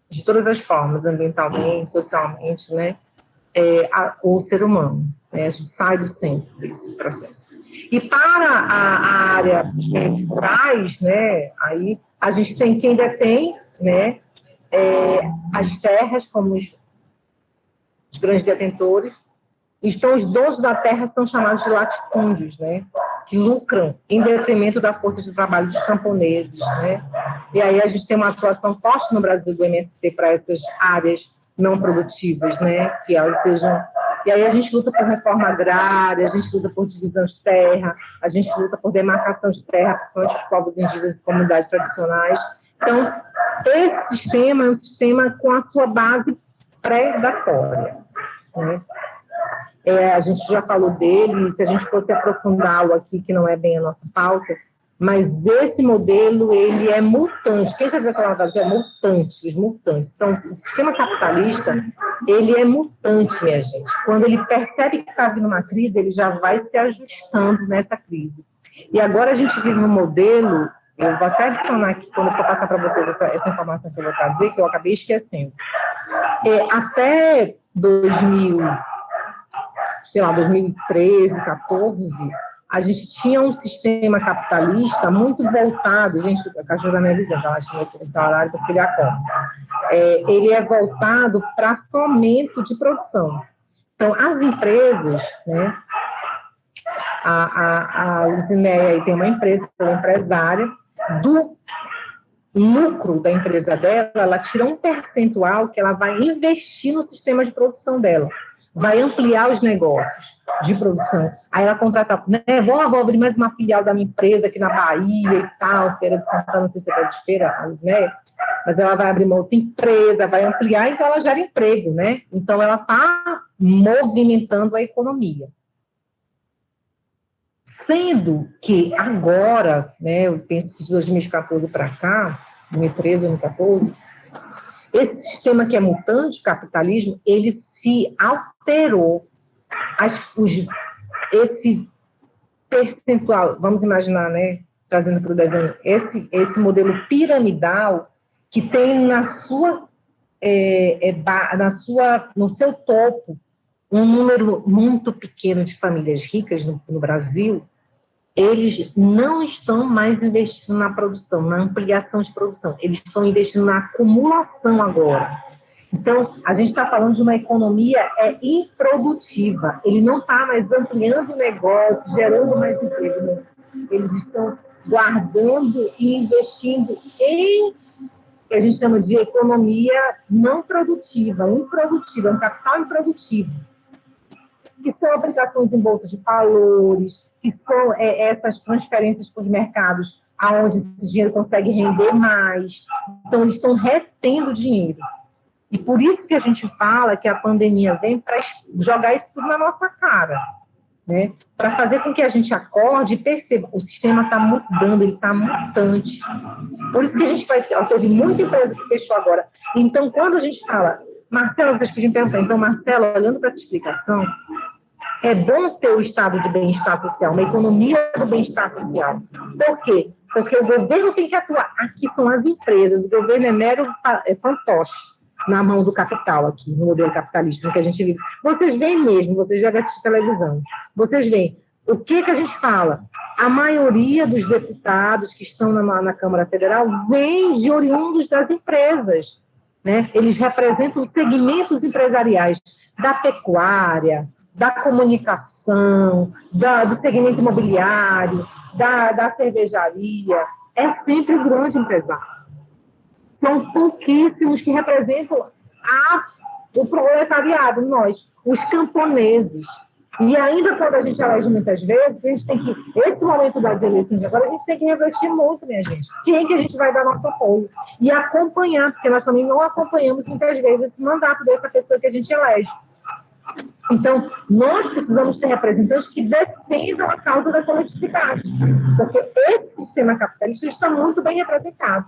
de todas as formas, ambientalmente, socialmente, né, o ser humano. Né, a gente sai do centro desse processo. E para a área dos meios rurais, né, aí a gente tem quem detém, né, as terras como os grandes detentores. Então, os donos da terra são chamados de latifúndios, né, que lucram em detrimento da força de trabalho dos camponeses, né? E aí a gente tem uma atuação forte no Brasil do MST para essas áreas não produtivas, né? Que elas sejam... E aí a gente luta por reforma agrária, a gente luta por divisão de terra, a gente luta por demarcação de terra, principalmente os povos indígenas e comunidades tradicionais. Então, esse sistema é um sistema com a sua base predatória, né? A gente já falou dele, se a gente fosse aprofundá-lo aqui, que não é bem a nossa pauta, mas esse modelo, ele é mutante. Quem já viu aquela novela que é mutante, os mutantes? Então, o sistema capitalista, ele é mutante, minha gente. Quando ele percebe que está vindo uma crise, ele já vai se ajustando nessa crise. E agora a gente vive um modelo, eu vou até adicionar aqui, quando eu for passar para vocês essa informação que eu vou trazer, que eu acabei esquecendo. Até 2013, 2014, a gente tinha um sistema capitalista muito voltado, gente, a cachorra da minha vizinha, ela tinha esse horário para espelhar a conta. Ele é voltado para fomento de produção. Então, as empresas, né, a Lucinéia aí tem uma empresa, uma empresária, do lucro da empresa dela, ela tira um percentual que ela vai investir no sistema de produção dela. Vai ampliar os negócios de produção. Aí ela contrata, né, vou abrir mais uma filial da minha empresa aqui na Bahia e tal, Feira de Santana, não sei se é de feira, né? Mas ela vai abrir uma outra empresa, vai ampliar, então ela gera emprego, né? Então ela está movimentando a economia. Sendo que agora, né, eu penso que de 2014 para cá, 2013, 2014, esse sistema que é mutante, o capitalismo, ele se alterou. Esse percentual, vamos imaginar, né, trazendo para o desenho, esse modelo piramidal que tem no seu topo um número muito pequeno de famílias ricas no Brasil, eles não estão mais investindo na produção, na ampliação de produção, eles estão investindo na acumulação agora. Então, a gente está falando de uma economia improdutiva, ele não está mais ampliando o negócio, gerando mais emprego, né? Eles estão guardando e investindo em, que a gente chama de economia não produtiva, improdutiva, um capital improdutivo, que são aplicações em bolsa de valores, que são essas transferências para os mercados, aonde esse dinheiro consegue render mais. Então, eles estão retendo dinheiro. E por isso que a gente fala que a pandemia vem para jogar isso tudo na nossa cara, né? Para fazer com que a gente acorde e perceba, o sistema está mudando, ele está mutante. Por isso que a gente teve muita empresa que fechou agora. Então, quando a gente fala, Marcelo, vocês podiam perguntar, então, Marcelo, olhando para essa explicação, é bom ter o estado de bem-estar social, uma economia do bem-estar social. Por quê? porque o governo tem que atuar. Aqui são as empresas, o governo é mero fantoche na mão do capital aqui, no modelo capitalista no que a gente vive. Vocês veem mesmo, vocês já assistem televisão, vocês veem o que a gente fala. A maioria dos deputados que estão na Câmara Federal vem de oriundos das empresas, né? Eles representam segmentos empresariais da pecuária, da comunicação, do segmento imobiliário, da cervejaria. É sempre o grande empresário. São pouquíssimos que representam o proletariado, nós, os camponeses. E ainda quando a gente elege muitas vezes, a gente tem que, esse momento das eleições agora, a gente tem que refletir muito, minha gente. Quem que a gente vai dar nosso apoio? E acompanhar, porque nós também não acompanhamos muitas vezes esse mandato dessa pessoa que a gente elege. Então, nós precisamos ter representantes que defendam a causa da coletividade, porque esse sistema capitalista está muito bem representado,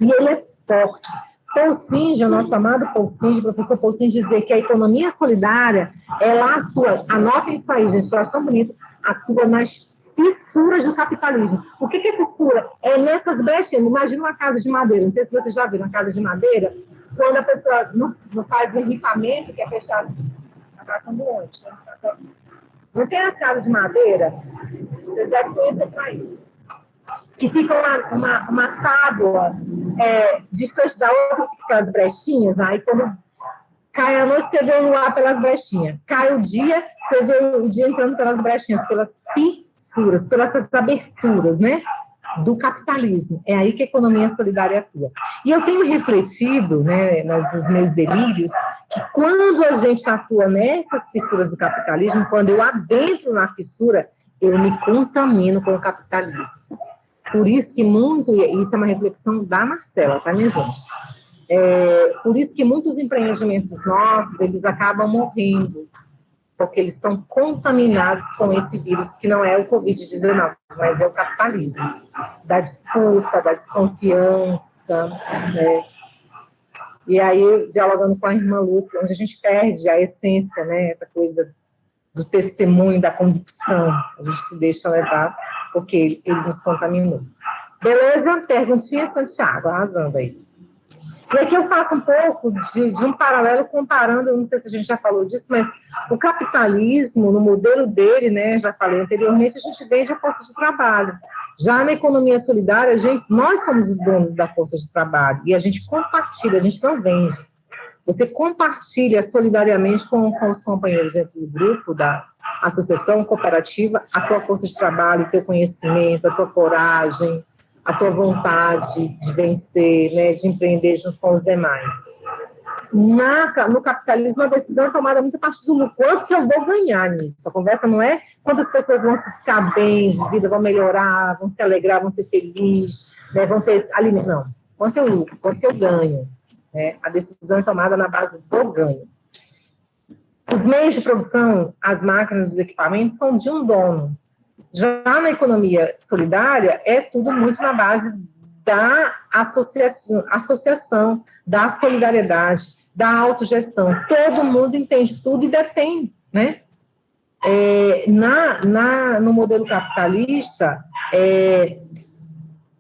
e ele é forte. Paul Singer, o nosso amado Paul Singer, professor Paul Singer, dizer que a economia solidária, ela atua, anotem isso aí, gente, que eu acho tão bonito, atua nas fissuras do capitalismo. O que é fissura? É nessas brechinhas. Imagina uma casa de madeira, não sei se vocês já viram uma casa de madeira, quando a pessoa não faz o enripamento, que é fechar a praça ambulante. Não tem as casas de madeira? Vocês devem conhecer por aí. Que fica uma tábua distante da outra, fica as brechinhas, aí quando cai a noite, você vê o luar pelas brechinhas. Cai o dia, você vê o dia entrando pelas brechinhas, pelas fissuras, pelas aberturas, né? Do capitalismo. É aí que a economia solidária atua. E eu tenho refletido, né, nos meus delírios, que quando a gente atua nessas fissuras do capitalismo, quando eu adentro na fissura, eu me contamino com o capitalismo. Por isso que isso é uma reflexão da Marcela, tá, minha gente? Por isso que muitos empreendimentos nossos, eles acabam morrendo, porque eles estão contaminados com esse vírus, que não é o Covid-19, mas é o capitalismo, da disputa, da desconfiança, né? E aí, dialogando com a irmã Lúcia, onde a gente perde a essência, né, essa coisa do testemunho, da convicção, a gente se deixa levar, porque ele nos contaminou. Beleza? Perguntinha, Santiago, arrasando aí. E aqui eu faço um pouco de um paralelo comparando, eu não sei se a gente já falou disso, mas o capitalismo, no modelo dele, né, já falei anteriormente, a gente vende a força de trabalho. Já na economia solidária, nós somos os donos da força de trabalho, e a gente compartilha, a gente não vende. Você compartilha solidariamente com os companheiros dentro do grupo, da associação cooperativa, a tua força de trabalho, o teu conhecimento, a tua coragem, a tua vontade de vencer, né, de empreender junto com os demais. No capitalismo, a decisão é tomada muito a partir do quanto que eu vou ganhar nisso. A conversa não é quantas pessoas vão se ficar bem de vida, vão melhorar, vão se alegrar, vão ser felizes, né, vão ter alimento. Não. Quanto eu lucro, quanto eu ganho. Né? A decisão é tomada na base do ganho. Os meios de produção, as máquinas, os equipamentos, são de um dono. Já na economia solidária, é tudo muito na base da associação, da solidariedade, da autogestão. Todo mundo entende tudo e detém, né? No modelo capitalista,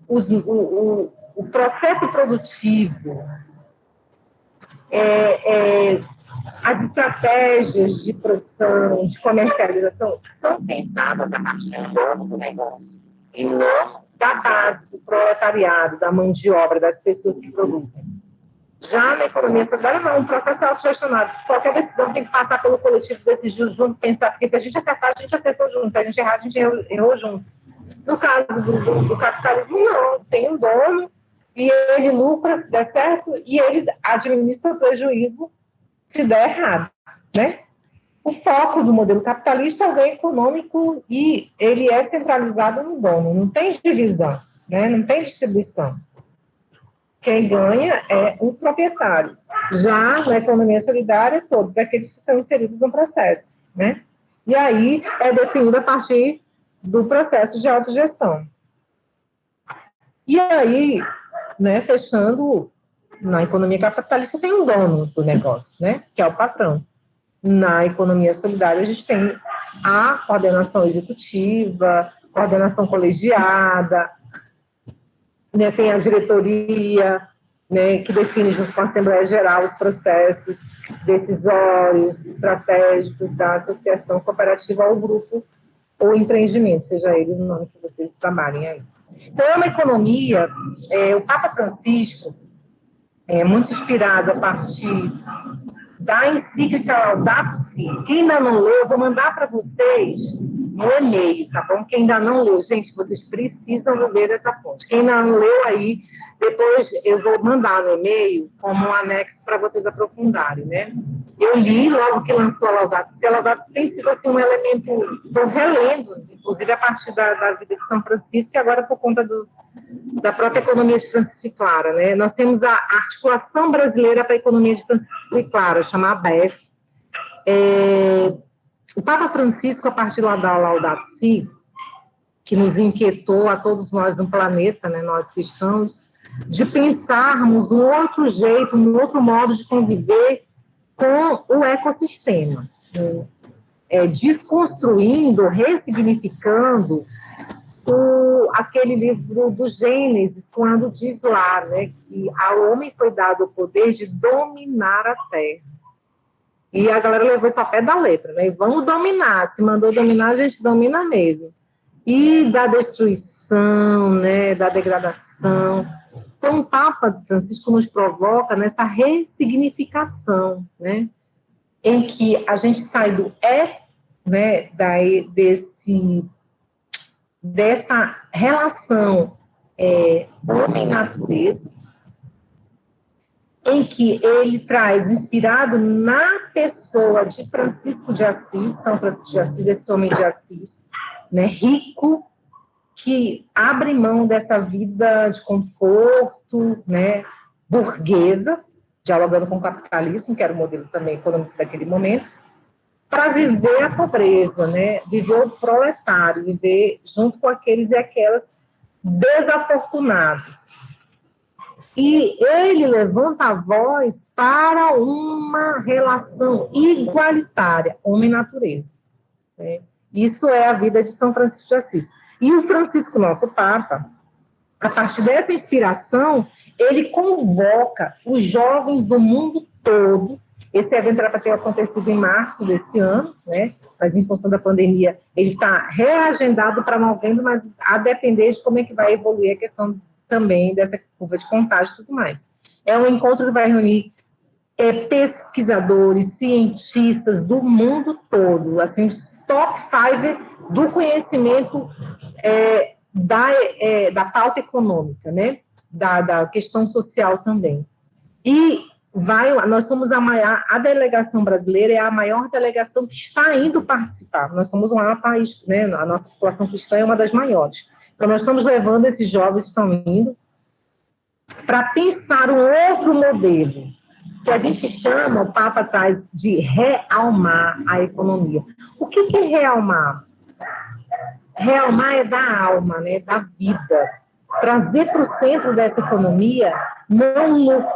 o processo produtivo, as estratégias de produção, de comercialização, são pensadas a partir do dono do negócio, e não da base do proletariado, da mão de obra, das pessoas que produzem. Já na economia solidária, não, um processo autogestionado. Qualquer decisão tem que passar pelo coletivo, decidir junto, pensar, porque se a gente acertar, a gente acertou junto, se a gente errar, a gente errou junto. No caso do capitalismo, não, tem um dono, e ele lucra se der certo, e ele administra o prejuízo se der errado, né? O foco do modelo capitalista é o ganho econômico e ele é centralizado no dono, não tem divisão, né? Não tem distribuição. Quem ganha é o proprietário. Já na economia solidária, todos aqueles que estão inseridos no processo, né? E aí é definido a partir do processo de autogestão. E aí, né, fechando, na economia capitalista tem um dono do negócio, né, que é o patrão. Na economia solidária, a gente tem a coordenação executiva, coordenação colegiada, né, tem a diretoria, né, que define junto com a Assembleia Geral os processos decisórios, estratégicos da associação cooperativa ou grupo ou empreendimento, seja ele o nome que vocês trabalhem aí. Então, é uma economia, o Papa Francisco é muito inspirado a partir da encíclica Laudato Si. Quem ainda não leu, eu vou mandar para vocês no e-mail, tá bom? Quem ainda não leu, gente, vocês precisam ler essa fonte. Quem ainda não leu aí, depois eu vou mandar no e-mail como um anexo para vocês aprofundarem, né? Eu li logo que lançou a Laudato Si. A Laudato Si tem sido assim, um elemento, estou relendo, inclusive a partir da vida de São Francisco, e agora por conta da própria economia de Francisco e Clara, né? Nós temos a Articulação Brasileira para a Economia de Francisco e Clara, chamada ABEF. O Papa Francisco, a partir lá da Laudato Si, que nos inquietou a todos nós no planeta, né, nós cristãos, de pensarmos um outro jeito, um outro modo de conviver com o ecossistema, né? Desconstruindo, ressignificando aquele livro do Gênesis, quando diz lá, né, que ao homem foi dado o poder de dominar a terra. E a galera levou isso ao pé da letra, né? Vamos dominar, se mandou dominar, a gente domina mesmo. E da destruição, né, da degradação. Então, o Papa Francisco nos provoca nessa ressignificação, né, em que a gente sai do né, dessa relação homem-natureza, em que ele traz, inspirado na pessoa de Francisco de Assis, São Francisco de Assis, esse homem de Assis, né, rico, que abre mão dessa vida de conforto, né, burguesa, dialogando com o capitalismo, que era o modelo também econômico daquele momento, para viver a pobreza, né, viver o proletário, viver junto com aqueles e aquelas desafortunados. E ele levanta a voz para uma relação igualitária, homem-natureza, né? Isso é a vida de São Francisco de Assis. E o Francisco, nosso Papa, a partir dessa inspiração, ele convoca os jovens do mundo todo. Esse evento era para ter acontecido em março desse ano, né? Mas em função da pandemia, ele está reagendado para novembro, mas a depender de como é que vai evoluir a questão também dessa curva de contágio e tudo mais. É um encontro que vai reunir pesquisadores, cientistas do mundo todo, assim, os top 5 do conhecimento da pauta econômica, né? Da questão social também. E nós somos a delegação brasileira é a maior delegação que está indo participar. Nós somos o maior país, né? A nossa população cristã é uma das maiores. Então, nós estamos levando esses jovens que estão indo para pensar um outro modelo, que a gente chama, o Papa traz, de realmar a economia. O que é realmar? Realmar é da alma, né, da vida. Trazer para o centro dessa economia não o lucro,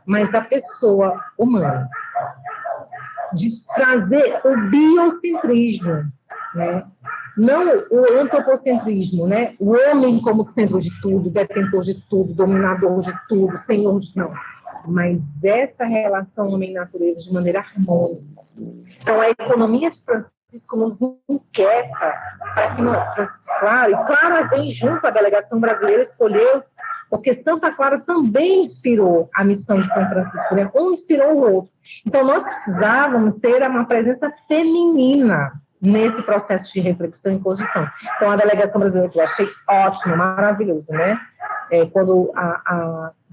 mas a pessoa humana. De trazer o biocentrismo, né? Não o antropocentrismo, né? O homem como centro de tudo, detentor de tudo, dominador de tudo, senhor de não. Mas essa relação homem-natureza de maneira harmônica. Então, a economia de Francisco nos inquieta para que Francisco Clara, e Clara vem junto à delegação brasileira, escolheu, porque Santa Clara também inspirou a missão de São Francisco, né? Um inspirou o outro. Então, nós precisávamos ter uma presença feminina nesse processo de reflexão e construção. Então, a delegação brasileira, que eu achei ótimo, maravilhoso, né? Quando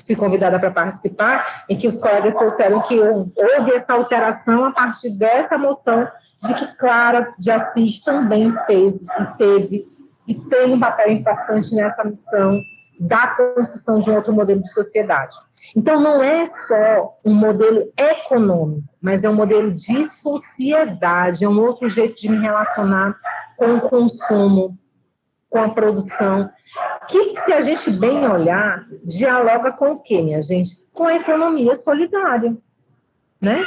fui convidada para participar, em que os colegas trouxeram que houve essa alteração a partir dessa moção de que Clara de Assis também fez e tem um papel importante nessa missão da construção de um outro modelo de sociedade. Então, não é só um modelo econômico, mas é um modelo de sociedade, é um outro jeito de me relacionar com o consumo, com a produção, que, se a gente bem olhar, dialoga com o quê, minha gente? Com a economia solidária, né?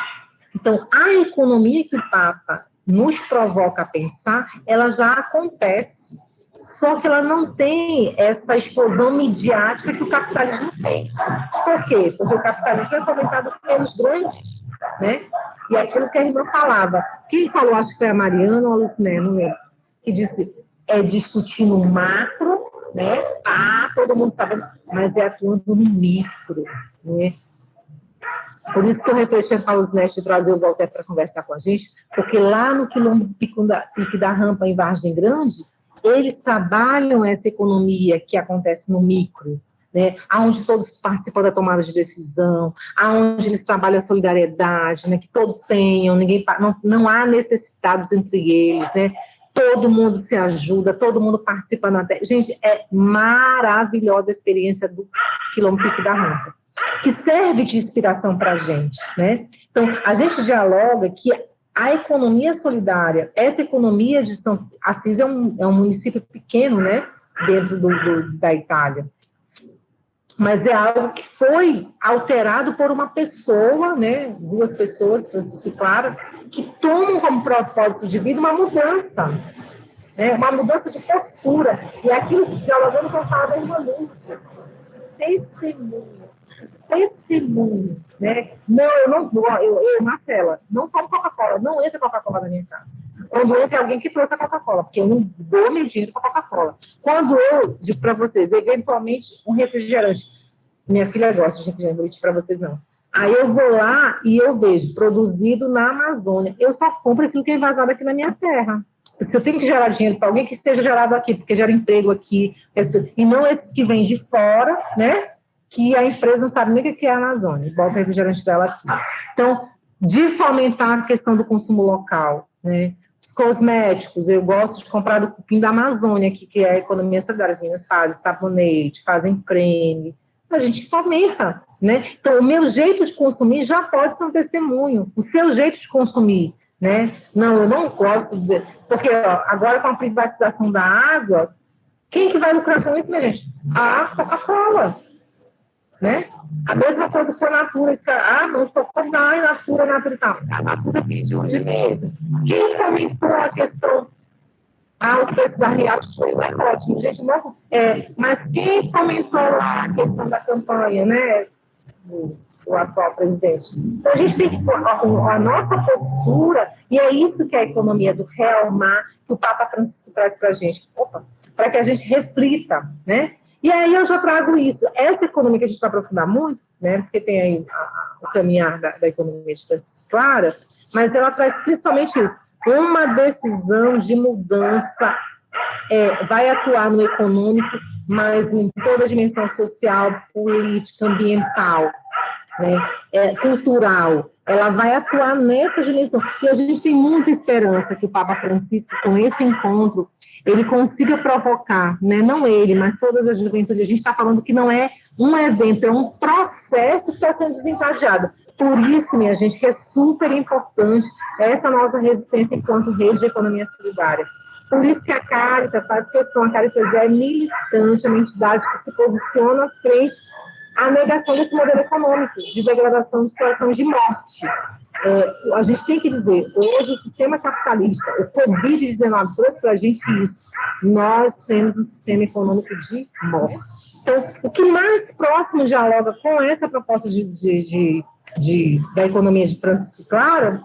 Então, a economia que o Papa nos provoca a pensar, ela já acontece. Só que ela não tem essa explosão midiática que o capitalismo tem. Por quê? Porque o capitalismo é fomentado pelos grandes, né? E aquilo que a irmã falava. Quem falou, acho que foi a Mariana ou a Luciné, não lembro, que disse, discutir no macro, né? Todo mundo sabe, mas é atuando no micro, né? Por isso que eu refleti com a Luciné de trazer o Walter para conversar com a gente, porque lá no quilombo Pique da Rampa, em Vargem Grande, eles trabalham essa economia que acontece no micro, né, onde todos participam da tomada de decisão, onde eles trabalham a solidariedade, né, que todos tenham, não há necessitados entre eles, né, todo mundo se ajuda, todo mundo participa na... Gente, é maravilhosa a experiência do quilombo Pique da Rampa, que serve de inspiração para a gente, né? Então, a gente dialoga que a economia solidária, essa economia de São Assis é um município pequeno, né, dentro da Itália, mas é algo que foi alterado por uma pessoa, né, 2 pessoas, Francisco e Clara, que tomam como propósito de vida uma mudança, né, uma mudança de postura, e aquilo, dialogando com a fala da irmã Lourdes, testemunho, né? Não, Marcela, não tomo Coca-Cola, não entra Coca-Cola na minha casa. Quando entra alguém que trouxe a Coca-Cola, porque eu não dou meu dinheiro para Coca-Cola. Quando eu digo para vocês, eventualmente, um refrigerante, minha filha gosta de refrigerante, não vou dizer para vocês não. Aí eu vou lá e eu vejo, produzido na Amazônia. Eu só compro aquilo que é envasado aqui na minha terra. Se eu tenho que gerar dinheiro para alguém, que esteja gerado aqui, porque gera emprego aqui, e não esse que vem de fora, né? Que a empresa não sabe nem o que é a Amazônia, bota o refrigerante dela aqui. Então, de fomentar a questão do consumo local, né? Os cosméticos, eu gosto de comprar do cupim da Amazônia, que é a economia solidária, as meninas fazem sabonete, fazem creme, a gente fomenta, né? Então, o meu jeito de consumir já pode ser um testemunho, o seu jeito de consumir, né? Não, eu não gosto de... Porque, ó, agora com a privatização da água, quem que vai lucrar com isso, minha gente? A Coca-Cola, né? A mesma coisa com a Natura, não sou contra a Natura e tal. A Natura vende onde mesmo. Quem fomentou a questão? Os preços da Riachuelo é ótimo, gente, não, mas quem fomentou lá a questão da campanha, né? O atual presidente. Então, a gente tem que a nossa postura, e é isso que é a economia do real mar, que o Papa Francisco traz para a gente. Para que a gente reflita, né? E aí eu já trago isso. Essa economia que a gente vai aprofundar muito, né? Porque tem aí o caminhar da economia de Francisco Clara, mas ela traz principalmente isso. Uma decisão de mudança vai atuar no econômico, mas em toda a dimensão social, política, ambiental, né? Cultural. Ela vai atuar nessa dimensão. E a gente tem muita esperança que o Papa Francisco, com esse encontro, ele consiga provocar, né? Não ele, mas todas as juventudes. A gente está falando que não é um evento, é um processo que está sendo desencadeado. Por isso, minha gente, que é super importante essa nossa resistência enquanto rede de economia solidária. Por isso que a Caritas faz questão, a Caritas é militante, é uma entidade que se posiciona frente à negação desse modelo econômico, de degradação de situações de morte. A gente tem que dizer, hoje o sistema capitalista, o Covid-19 trouxe para a gente isso, nós temos um sistema econômico de morte. Então, o que mais próximo dialoga com essa proposta da economia de Francisco Clara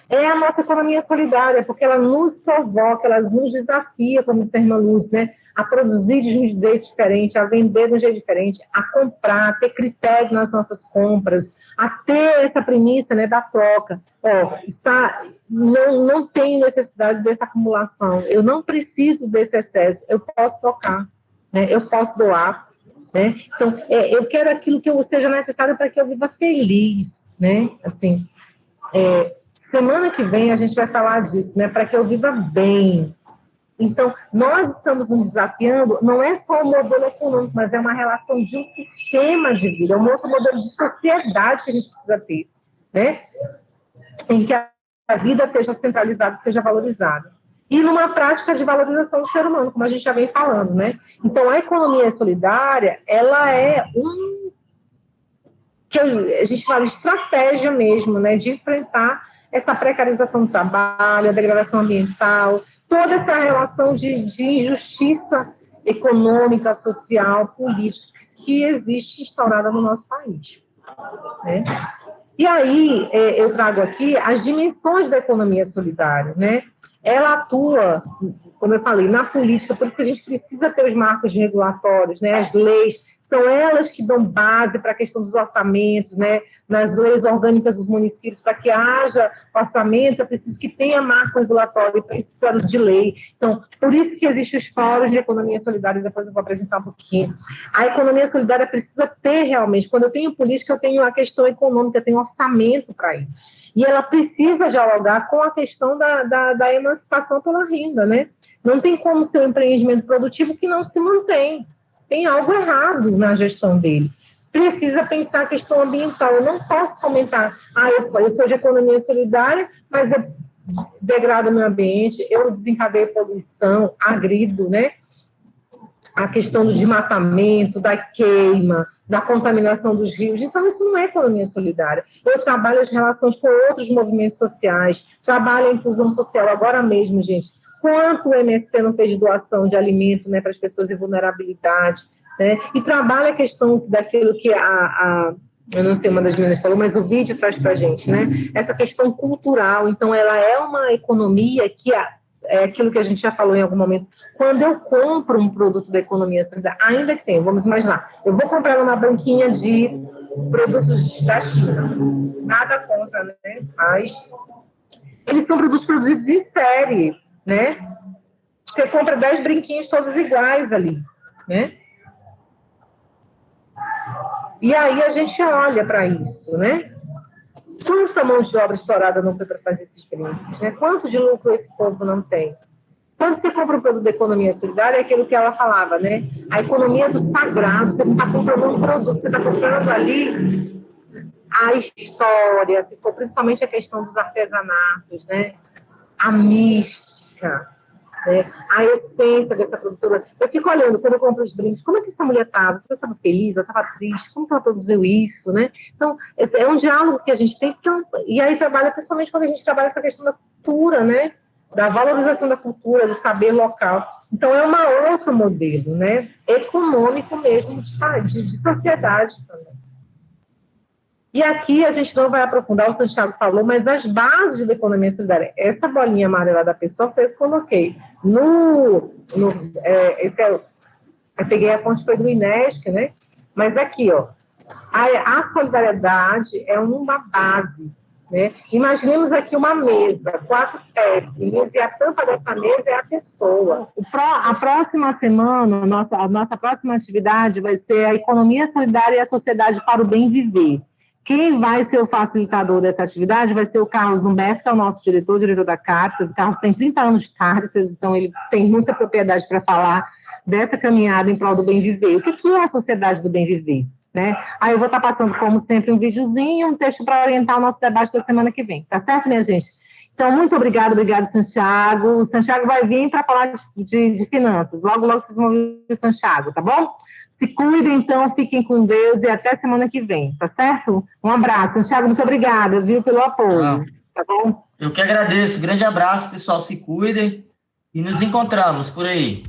é a nossa economia solidária, porque ela nos provoca, ela nos desafia, como disse a irmã Luz, né, a produzir de um jeito diferente, a vender de um jeito diferente, a comprar, a ter critério nas nossas compras, a ter essa premissa, né, da troca. Não tem necessidade dessa acumulação, eu não preciso desse excesso, eu posso trocar, né, eu posso doar. Né? Então, eu quero aquilo que seja necessário para que eu viva feliz, né? Assim, semana que vem a gente vai falar disso, né? Para que eu viva bem. Então, nós estamos nos desafiando, não é só o modelo econômico, mas é uma relação de um sistema de vida, é um outro modelo de sociedade que a gente precisa ter, né? Em que a vida esteja centralizada, seja valorizada. E numa prática de valorização do ser humano, como a gente já vem falando, né? Então, a economia solidária, ela é que a gente fala de estratégia mesmo, né? De enfrentar essa precarização do trabalho, a degradação ambiental, toda essa relação de injustiça econômica, social, política que existe instaurada no nosso país, né? E aí, eu trago aqui as dimensões da economia solidária, né? Ela atua, como eu falei, na política, por isso que a gente precisa ter os marcos regulatórios, né? As leis, são elas que dão base para a questão dos orçamentos, né? Nas leis orgânicas dos municípios, para que haja orçamento, é preciso que tenha marco regulatório, precisa de lei. Então, por isso que existem os fóruns de economia solidária, depois eu vou apresentar um pouquinho. A economia solidária precisa ter realmente, quando eu tenho política, eu tenho a questão econômica, eu tenho orçamento para isso. E ela precisa dialogar com a questão da emancipação pela renda, né? Não tem como ser um empreendimento produtivo que não se mantém. Tem algo errado na gestão dele. Precisa pensar a questão ambiental. Eu não posso comentar, eu sou de economia solidária, mas eu degrado o meio ambiente, eu desencadeio poluição, agrido, né? A questão do desmatamento, da queima, da contaminação dos rios. Então, isso não é economia solidária. Eu trabalho as relações com outros movimentos sociais, trabalho a inclusão social. Agora mesmo, gente, quanto o MST não fez de doação de alimento, né, para as pessoas em vulnerabilidade, né? E trabalha a questão daquilo que eu não sei, uma das meninas falou, mas o vídeo traz para a gente, né? Essa questão cultural. Então, ela é uma economia que é aquilo que a gente já falou em algum momento. Quando eu compro um produto da economia solidária, ainda que tenha, vamos imaginar, eu vou comprar numa banquinha de produtos da China. Nada contra, né? Mas eles são produtos produzidos em série, né? Você compra 10 brinquinhos todos iguais ali, né? E aí a gente olha para isso, né? Quanta mão de obra explorada não foi para fazer esses brinquedos, né? Quanto de lucro esse povo não tem? Quando você compra um produto da economia solidária, é aquilo que ela falava, né? A economia do sagrado, você não está comprando um produto, você está comprando ali a história, se for principalmente a questão dos artesanatos, né? A mística, né? A essência dessa produtora. Eu fico olhando, quando eu compro os brincos, como é que essa mulher estava? Você estava feliz? Ela estava triste? Como que ela produziu isso, né? Então, esse é um diálogo que a gente tem, e aí trabalha, principalmente quando a gente trabalha essa questão da cultura, né? Da valorização da cultura, do saber local. Então, é um outro modelo, né? Econômico mesmo, de sociedade também. E aqui a gente não vai aprofundar, o Santiago falou, mas as bases da economia solidária, essa bolinha amarela da pessoa foi eu que coloquei. Eu peguei a fonte, foi do INESC, né? Mas aqui, ó, a solidariedade é uma base, né? Imaginemos aqui uma mesa, 4 pecinhos, e a tampa dessa mesa é a pessoa. A próxima semana, a nossa próxima atividade vai ser a economia solidária e a sociedade para o bem viver. Quem vai ser o facilitador dessa atividade vai ser o Carlos Humberto, que é o nosso diretor da Caritas. O Carlos tem 30 anos de Caritas, então ele tem muita propriedade para falar dessa caminhada em prol do bem viver. O que é a sociedade do bem viver? Né? Aí eu vou estar passando, como sempre, um videozinho, um texto para orientar o nosso debate da semana que vem. Tá certo, minha gente? Então, muito obrigado, Santiago. O Santiago vai vir para falar de finanças. Logo vocês vão ouvir o Santiago, tá bom? Se cuidem, então, fiquem com Deus e até semana que vem, tá certo? Um abraço. Santiago, muito obrigada, viu, pelo apoio, tá bom? Eu que agradeço. Grande abraço, pessoal. Se cuidem e nos encontramos por aí.